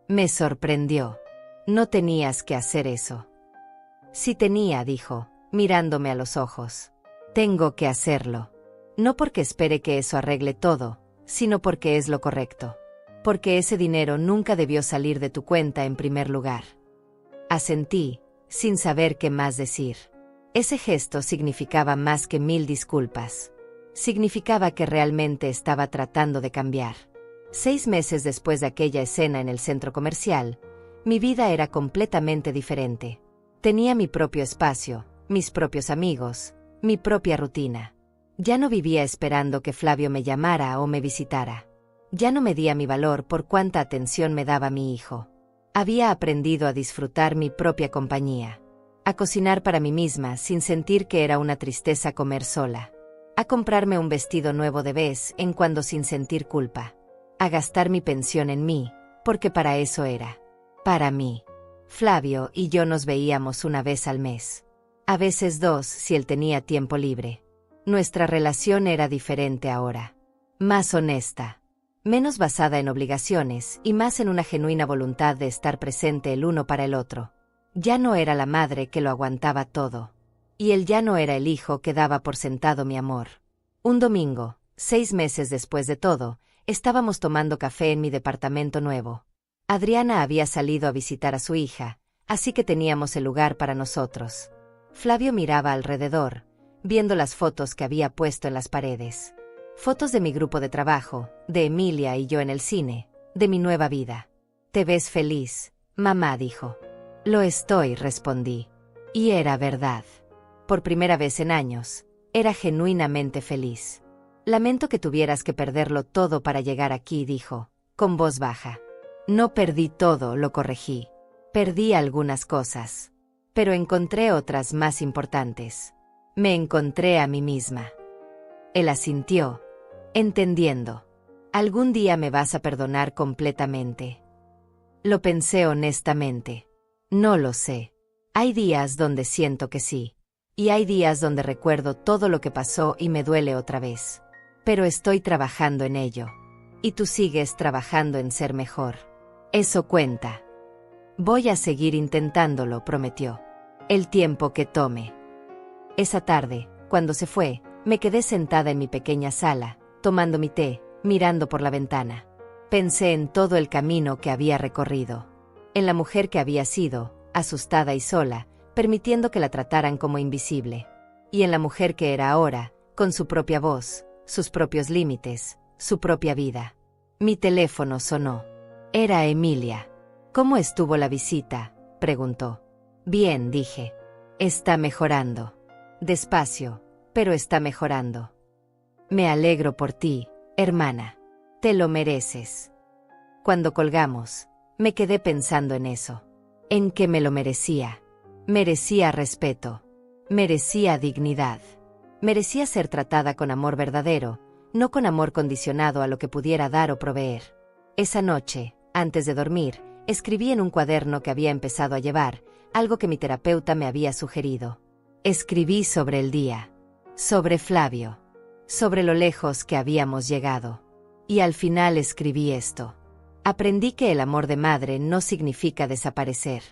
Me sorprendió. No tenías que hacer eso. Sí tenía, dijo, mirándome a los ojos. Tengo que hacerlo. No porque espere que eso arregle todo, sino porque es lo correcto. Porque ese dinero nunca debió salir de tu cuenta en primer lugar. Asentí, sin saber qué más decir. Ese gesto significaba más que 1000 disculpas. Significaba que realmente estaba tratando de cambiar. 6 meses después de aquella escena en el centro comercial, mi vida era completamente diferente. Tenía mi propio espacio, mis propios amigos, mi propia rutina. Ya no vivía esperando que Flavio me llamara o me visitara. Ya no medía mi valor por cuánta atención me daba mi hijo. Había aprendido a disfrutar mi propia compañía. A cocinar para mí misma sin sentir que era una tristeza comer sola. A comprarme un vestido nuevo de vez en cuando sin sentir culpa. A gastar mi pensión en mí, porque para eso era. Para mí. Flavio y yo nos veíamos una vez al mes. A veces dos si él tenía tiempo libre. Nuestra relación era diferente ahora. Más honesta. Menos basada en obligaciones y más en una genuina voluntad de estar presente el uno para el otro. Ya no era la madre que lo aguantaba todo. Y él ya no era el hijo que daba por sentado mi amor. Un domingo, 6 meses después de todo, estábamos tomando café en mi departamento nuevo. Adriana había salido a visitar a su hija, así que teníamos el lugar para nosotros. Flavio miraba alrededor, viendo las fotos que había puesto en las paredes. Fotos de mi grupo de trabajo, de Emilia y yo en el cine, de mi nueva vida. «Te ves feliz», mamá dijo. «Lo estoy», respondí. Y era verdad. Por primera vez en años, era genuinamente feliz. «Lamento que tuvieras que perderlo todo para llegar aquí», dijo, con voz baja. «No perdí todo», lo corregí. «Perdí algunas cosas. Pero encontré otras más importantes. Me encontré a mí misma». Él asintió, entendiendo. «¿Algún día me vas a perdonar completamente?» Lo pensé honestamente. No lo sé. Hay días donde siento que sí. Y hay días donde recuerdo todo lo que pasó y me duele otra vez. Pero estoy trabajando en ello. Y tú sigues trabajando en ser mejor. Eso cuenta. Voy a seguir intentándolo, prometió. El tiempo que tome. Esa tarde, cuando se fue, me quedé sentada en mi pequeña sala, tomando mi té, mirando por la ventana. Pensé en todo el camino que había recorrido. En la mujer que había sido, asustada y sola, permitiendo que la trataran como invisible. Y en la mujer que era ahora, con su propia voz, sus propios límites, su propia vida. Mi teléfono sonó. Era Emilia. «¿Cómo estuvo la visita?», preguntó. «Bien», dije. «Está mejorando. Despacio, pero está mejorando. Me alegro por ti, hermana. Te lo mereces». Cuando colgamos, me quedé pensando en eso. En que me lo merecía. Merecía respeto. Merecía dignidad. Merecía ser tratada con amor verdadero, no con amor condicionado a lo que pudiera dar o proveer. Esa noche, antes de dormir, escribí en un cuaderno que había empezado a llevar, algo que mi terapeuta me había sugerido. Escribí sobre el día. Sobre Flavio. Sobre lo lejos que habíamos llegado. Y al final escribí esto. Aprendí que el amor de madre no significa desaparecer.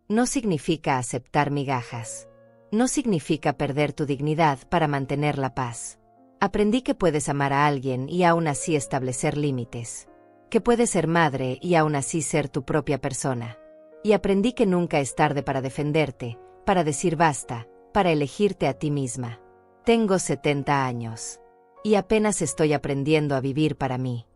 No significa aceptar migajas. No significa perder tu dignidad para mantener la paz. Aprendí que puedes amar a alguien y aún así establecer límites. Que puedes ser madre y aún así ser tu propia persona. Y aprendí que nunca es tarde para defenderte, para decir basta, para elegirte a ti misma. Tengo 70 años. Y apenas estoy aprendiendo a vivir para mí.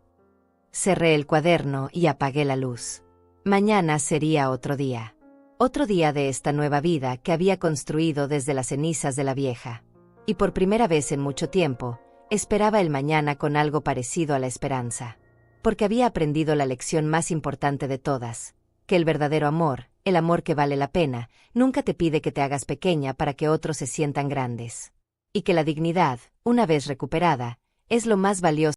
Cerré el cuaderno y apagué la luz. Mañana sería otro día. Otro día de esta nueva vida que había construido desde las cenizas de la vieja. Y por primera vez en mucho tiempo, esperaba el mañana con algo parecido a la esperanza. Porque había aprendido la lección más importante de todas, que el verdadero amor, el amor que vale la pena, nunca te pide que te hagas pequeña para que otros se sientan grandes. Y que la dignidad, una vez recuperada, es lo más valioso